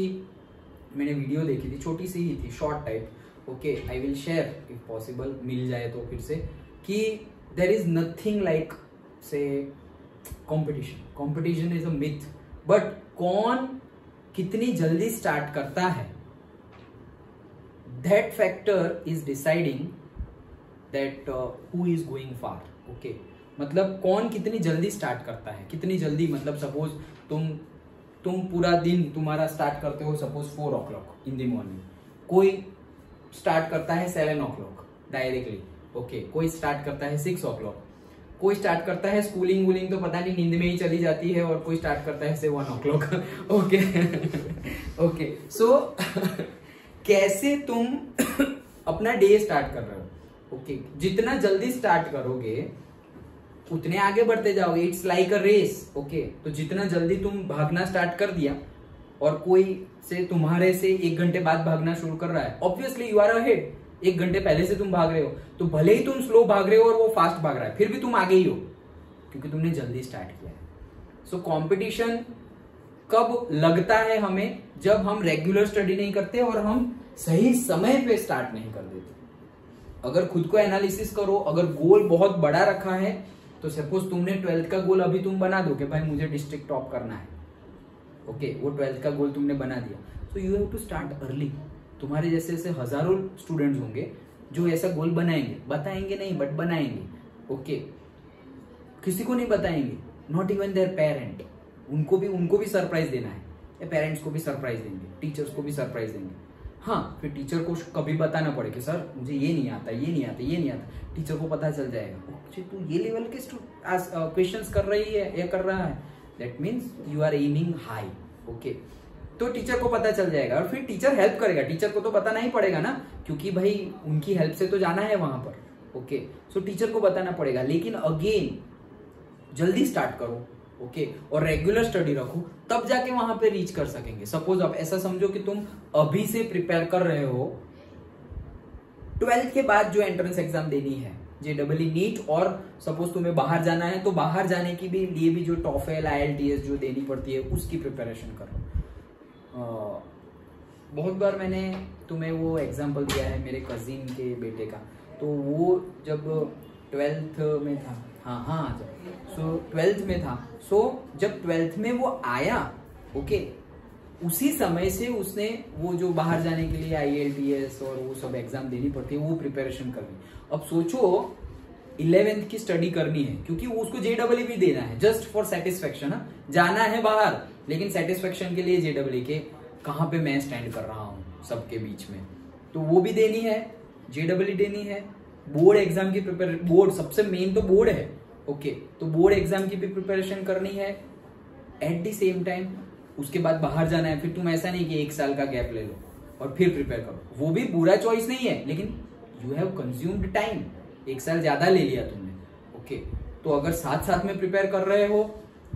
Speaker 1: मैंने वीडियो देखी थी, छोटी सी ही थी, short type, okay, I will share if possible, मिल जाए तो फिर से, कि there is nothing like say competition is a myth, but कौन कितनी जल्दी स्टार्ट करता है, that factor is deciding that who is going far, okay? मतलब कौन कितनी जल्दी स्टार्ट करता है, कितनी जल्दी, मतलब सपोज तुम पूरा दिन तुम्हारा स्टार्ट करते हो suppose 4 o'clock in the morning, कोई स्टार्ट करता है 7 o'clock डायरेक्टली, ओके, कोई स्टार्ट करता है 6 o'clock, कोई स्टार्ट करता है स्कूलिंग वूलिंग तो पता नहीं नींद में ही चली जाती है, और कोई स्टार्ट करता है से 1 o'clock, ओके ओके। सो कैसे तुम अपना डे स्टार्ट कर रहे हो, ओके, जितना जल्दी स्टार्ट करोगे उतने आगे बढ़ते जाओगे। It's like a race, okay. तो जितना जल्दी तुम भागना स्टार्ट कर दिया और कोई से तुम्हारे से 1 घंटे बाद भागना शुरू कर रहा है, ऑब्वियसली यू आर अहेड, 1 घंटे पहले से तुम भाग रहे हो, तो भले ही तुम स्लो भाग रहे हो और वो फास्ट भाग रहा है, फिर भी तुम आगे ही हो क्योंकि तुमने जल्दी स्टार्ट किया है। सो कॉम्पिटिशन कब लगता है हमें, जब हम रेगुलर स्टडी नहीं करते और हम सही समय पे स्टार्ट नहीं कर देते। अगर खुद को एनालिसिस करो, अगर गोल बहुत बड़ा रखा है, तो सपोज तुमने 12th का गोल अभी तुम बना दो कि भाई मुझे डिस्ट्रिक्ट टॉप करना है, ओके, वो 12th का गोल तुमने बना दिया, so you have to start early. तुम्हारे जैसे ऐसे हजारों स्टूडेंट्स होंगे जो ऐसा गोल बनाएंगे, बताएंगे नहीं बट बनाएंगे, ओके, किसी को नहीं बताएंगे, नॉट इवन देयर पेरेंट, उनको भी सरप्राइज देना है, या पेरेंट्स को भी सरप्राइज देंगे, टीचर्स को भी सरप्राइज देंगे। हाँ, फिर टीचर को कभी बताना पड़े कि सर मुझे ये नहीं आता, ये नहीं आता, ये नहीं आता, टीचर को पता चल जाएगा, अच्छा तू ये लेवल के क्वेश्चंस कर रही है या कर रहा है, that means you are aiming high, okay. तो टीचर को पता चल जाएगा और फिर टीचर हेल्प करेगा, टीचर को तो बताना ही पड़ेगा ना, क्योंकि भाई उनकी हेल्प से तो जाना है वहां पर, ओके। सो टीचर को बताना पड़ेगा, लेकिन अगेन जल्दी स्टार्ट करो, ओके, और रेगुलर स्टडी रखो, तब जाके वहां पे रीच कर सकेंगे। सपोज आप ऐसा समझो कि तुम अभी से प्रिपेयर कर रहे हो 12th के बाद जो एंट्रेंस एग्जाम देनी है, JEE नीट, और सपोज तुम्हें बाहर जाना है तो बाहर जाने की भी लिए भी जो TOEFL IELTS जो देनी पड़ती है उसकी प्रिपरेशन करो। बहुत बार मैंने तुम्हें वो एग्जाम्पल दिया है मेरे कजिन के बेटे का, तो वो जब 12th में था, हाँ सो 12th में था, सो जब 12th में वो आया, ओके, उसी समय से उसने वो जो बाहर जाने के लिए IELTS और वो सब एग्जाम देनी पड़ती है वो प्रिपरेशन कर ली। अब सोचो 11th की स्टडी करनी है, क्योंकि वो उसको JEE भी देना है, जस्ट फॉर सेटिस्फेक्शन, जाना है बाहर, लेकिन सेटिस्फेक्शन के लिए JEE के कहाँ पे मैं स्टैंड कर रहा हूँ सबके बीच में, तो वो भी देनी है, JEE देनी है, बोर्ड एग्जाम की बोर्ड सबसे मेन तो बोर्ड है, ओके, तो बोर्ड एग्जाम की भी प्रिपरेशन करनी है एट द सेम टाइम। उसके बाद बाहर जाना है, फिर तुम ऐसा नहीं कि 1 साल का गैप ले लो और फिर प्रिपेयर करो, वो भी बुरा चॉइस नहीं है, लेकिन यू हैव कंज्यूम्ड टाइम, 1 साल ज्यादा ले लिया तुमने, ओके। तो अगर साथ साथ में प्रिपेयर कर रहे हो,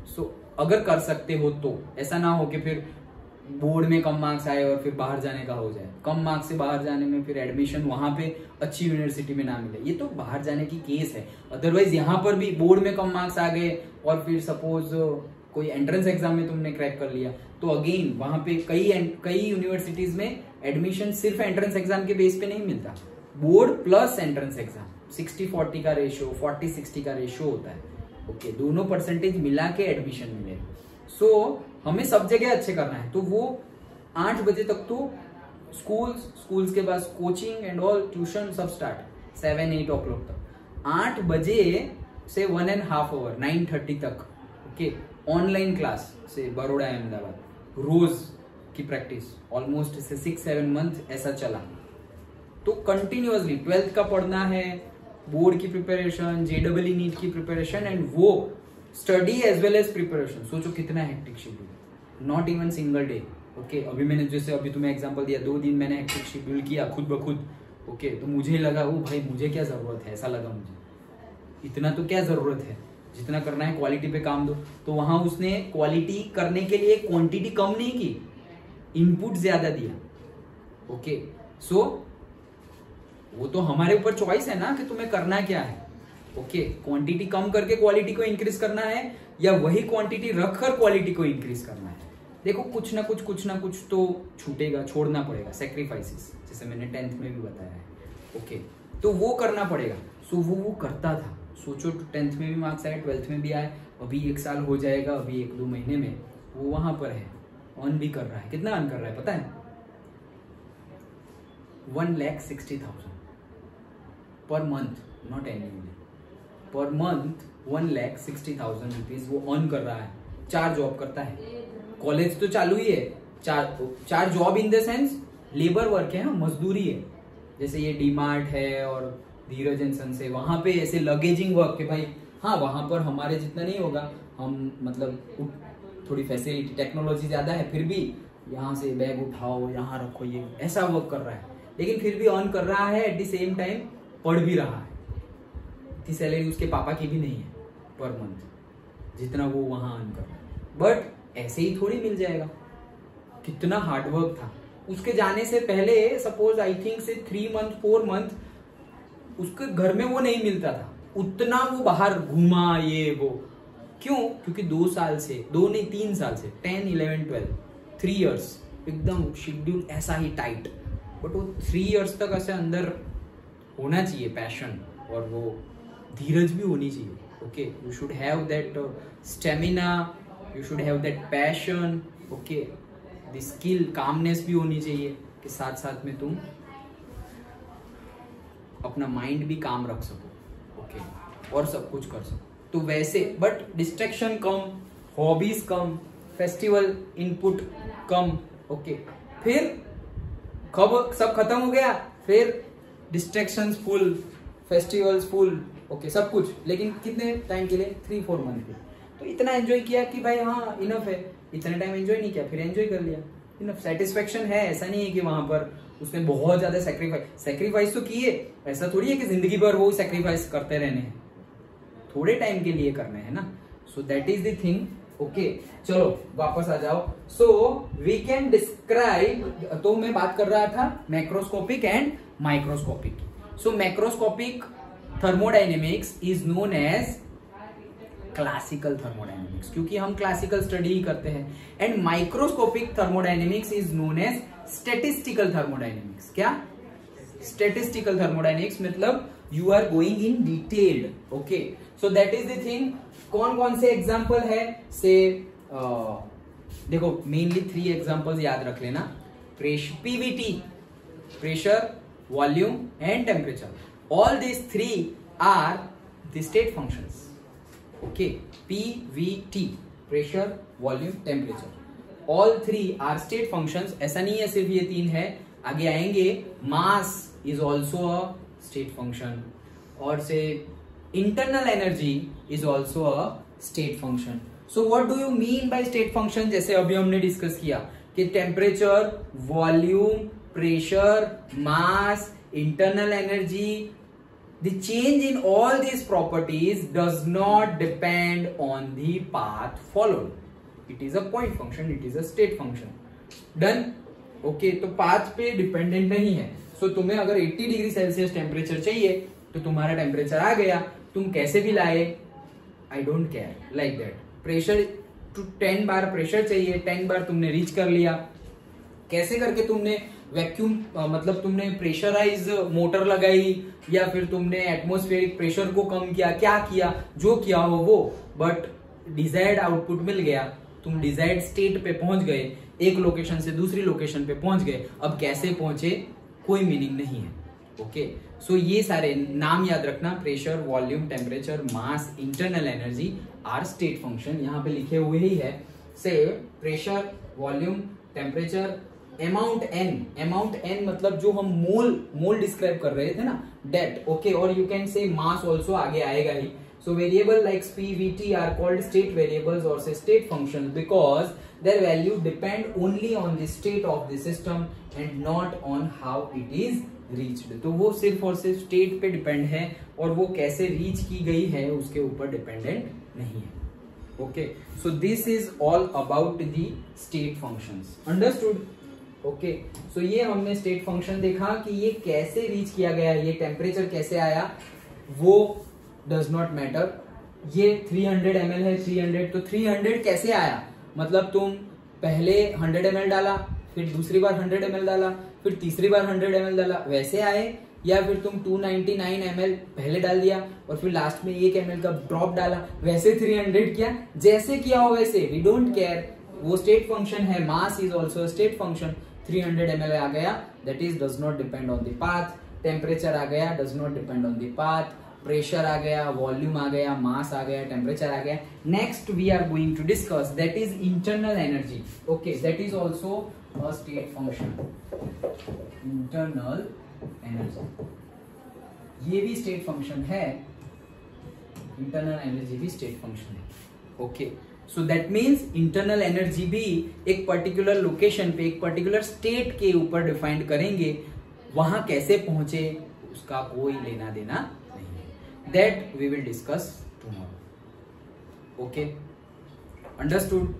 Speaker 1: सो अगर कर सकते हो तो ऐसा ना हो कि फिर बोर्ड में कम मार्क्स आए और फिर बाहर जाने का हो जाए, कम मार्क्स से बाहर जाने में फिर एडमिशन वहां पे अच्छी यूनिवर्सिटी में ना मिले, ये तो बाहर जाने की केस है। अदरवाइज यहाँ पर भी बोर्ड में कम मार्क्स आ गए और फिर सपोज कोई एंट्रेंस एग्जाम में तुमने क्रैक कर लिया, तो अगेन वहां पे कई यूनिवर्सिटीज में एडमिशन सिर्फ एंट्रेंस एग्जाम के बेस पे नहीं मिलता, बोर्ड प्लस एंट्रेंस एग्जाम 60-40 का रेशियो, 40-60 का रेशियो होता है, ओके, दोनों परसेंटेज मिला के एडमिशन मिले। सो हमें सब जगह अच्छे करना है, तो वो 8 बजे तक तो स्कूल्स के बाद कोचिंग एंड ऑल ट्यूशन सब स्टार्ट 7-8 o'clock तक, 8 बजे से 1.5 hour 9:30 तक, ओके, ऑनलाइन क्लास से बड़ौदा अहमदाबाद, रोज की प्रैक्टिस ऑलमोस्ट 6-7 मंथ ऐसा चला। तो कंटिन्यूअसली 12th का पढ़ना है, बोर्ड की प्रिपरेशन, JEE नीट की प्रिपरेशन, एंड वो study as well as preparation. सोचो कितना hectic schedule, not even single day, okay. अभी मैंने जैसे अभी तुम्हें एग्जांपल दिया, 2 दिन मैंने हेक्टिक शेड्यूल किया खुद ब खुद, ओके। तो मुझे लगा वो भाई मुझे क्या जरूरत है, ऐसा लगा मुझे, इतना तो क्या जरूरत है, जितना करना है क्वालिटी पे काम दो। तो वहां उसने क्वालिटी करने के लिए क्वांटिटी कम नहीं की, इनपुट ज्यादा दिया, ओके, सो वो तो हमारे ऊपर चॉइस है ना कि तुम्हें करना क्या है, ओके, क्वांटिटी कम करके क्वालिटी को इंक्रीज करना है या वही क्वांटिटी रखकर क्वालिटी को इंक्रीज करना है। देखो कुछ ना कुछ तो छूटेगा, छोड़ना पड़ेगा, सेक्रीफाइसेस, जैसे मैंने 10th में भी बताया है, ओके, तो वो करना पड़ेगा। सो वो करता था, सोचो 10th में भी मार्क्स आए, 12th में भी आए, अभी 1 साल हो जाएगा, अभी 1-2 महीने में वो वहां पर है, अर्न भी कर रहा है। कितना अर्न कर रहा है पता है? 1,60,000 per month, not annually, per month 1,60,000 rupees वो अर्न कर रहा है। 4 जॉब करता है, कॉलेज तो चालू ही है, 4 job in the sense labour work है, मजदूरी है, जैसे ये डीमार्ट है और धीरज एंड सन से वहां पे ऐसे लगेजिंग वर्क के भाई, हाँ वहां पर हमारे जितना नहीं होगा, हम मतलब थोड़ी फैसिलिटी टेक्नोलॉजी ज्यादा है, फिर भी यहाँ से बैग उठाओ, यहाँ रखो, ये ऐसा वर्क कर रहा है, लेकिन फिर भी अर्न कर रहा है, एट द सेम टाइम पढ़ भी रहा है। इतनी सैलरी उसके पापा की भी नहीं है पर मंथ जितना वो वहां अर्न कर रहा है, बट ऐसे ही थोड़ी मिल जाएगा, कितना हार्डवर्क था उसके जाने से पहले। सपोज आई थिंक से 3 मंथ 4 मंथ उसके घर में वो नहीं मिलता था, उतना वो बाहर घूमा, ये वो क्यों? क्योंकि 2 साल से, 2 नहीं 3 साल से, 10, 11, 12, 3 इयर्स एकदम शेड्यूल ऐसा ही टाइट, बट वो 3 इयर्स तक ऐसे अंदर होना चाहिए पैशन, और वो धीरज भी होनी चाहिए, okay, you should have that stamina, you should have that passion, okay, the skill, calmness भी होनी चाहिए कि साथ साथ में तुम अपना माइंड भी काम रख सको, ओके, और सब कुछ कर सको। तो वैसे, but distraction come, hobbies come, festival input come, okay, फिर कब सब खत्म हो गया, फिर distractions full, festivals full, okay, सब कुछ, लेकिन कितने टाइम के लिए? 3-4 मंथ के। तो इतना एंजॉय किया कि भाई हाँ इनफ है, इतने टाइम एंजॉय नहीं किया, फिर एंजॉय कर लिया, इनफ, सेटिस्फेक्शन है। ऐसा नहीं है कि वहां पर उसने बहुत ज्यादा सेक्रीफाइस तो किए, ऐसा थोड़ी है कि जिंदगी भर वो सेक्रीफाइस करते रहने हैं, थोड़े टाइम के लिए करने हैं ना। सो that is the thing, okay, चलो वापस आ जाओ। सो वी कैन डिस्क्राइब, तो मैं बात कर रहा था macroscopic and microscopic. So macroscopic thermodynamics is known as classical thermodynamics, क्योंकि हम क्लासिकल स्टडी ही करते हैं, and microscopic thermodynamics is known as statistical thermodynamics. क्या? स्टैटिस्टिकल थर्मोडायनेमिक्स मतलब you are going in detailed, okay, so that is the thing. कौन कौन से एग्जाम्पल है से देखो, मेनली 3 एग्जाम्पल्स याद रख लेना, Pvt, pressure, volume and temperature, all these 3 are the state functions, okay, PVT, pressure, volume, temperature, all 3 are state functions। ऐसा नहीं है सिर्फ ये 3 है, आगे आएंगे, mass is also a state function, और से internal energy is also a state function। so what do you mean by state function? जैसे अभी हमने डिस्कस किया कि temperature, volume, pressure, mass, internal energy, the change in all these properties does not depend on the path followed. It is a point function, it is a state function. Done? Okay, तो path पे dependent नहीं है। So तुम्हें अगर 80 degree Celsius temperature चाहिए तो तुम्हारा temperature आ गया, तुम कैसे भी लाए, I don't care, like that। Pressure 10 bar pressure चाहिए, 10 बार तुमने रीच कर लिया, कैसे करके तुमने वैक्यूम, मतलब तुमने प्रेशराइज मोटर लगाई या फिर तुमने एटमॉस्फेरिक प्रेशर को कम किया, क्या किया, जो किया हो वो, बट डिजायर्ड आउटपुट मिल गया, तुम डिजायर्ड स्टेट पे पहुंच गए, एक लोकेशन से दूसरी लोकेशन पे पहुंच गए। अब कैसे पहुंचे कोई मीनिंग नहीं है, ओके। सो ये सारे नाम याद रखना, pressure, volume, temperature, mass, internal energy are state function, यहाँ पे लिखे हुए ही है। Say pressure, volume, temperature, amount n मतलब जो हम मोल डिस्क्राइब कर रहे थे ना, डेट, ओके, और you can say mass also आगे आएगा ही। So variable like PVT are called state variables और say state functions because their value depend only on the state of the system and not on how it is reached. तो वो सिर्फ और सिर्फ state पे डिपेंड है और वो कैसे रीच की गई है उसके ऊपर डिपेंडेंट नहीं है, okay. So this is all about the state functions, understood? Okay, so ये हमने स्टेट फंक्शन देखा कि ये कैसे रीच किया गया, ये टेम्परेचर कैसे आया वो डज नॉट मैटर। ये 300 ml है, 300 तो 300 कैसे आया, मतलब तुम पहले 100 ml डाला, फिर दूसरी बार 100 ml डाला, फिर तीसरी बार 100 ml डाला, वैसे आए, या फिर तुम 299 ml पहले डाल दिया और फिर लास्ट में 1 ml का ड्रॉप डाला, वैसे 300 किया, जैसे किया हो वैसे, वी डोंट केयर, वो स्टेट फंक्शन है। Mass is also state function. 300 ml आ गया, that is does not depend on the path. Temperature आ गया, does not depend on the path. Pressure आ गया, वॉल्यूम आ गया, मास आ गया, टेम्परेचर आ गया। Next we are going to discuss that is internal energy. Okay, that is also a state function. Internal energy ये भी स्टेट फंक्शन है, इंटरनल एनर्जी भी स्टेट फंक्शन है। Okay, so that means internal energy भी एक particular location पे, एक particular state के ऊपर डिफाइंड करेंगे, वहां कैसे पहुंचे उसका कोई लेना देना नहीं है। That we will discuss tomorrow. Okay, understood?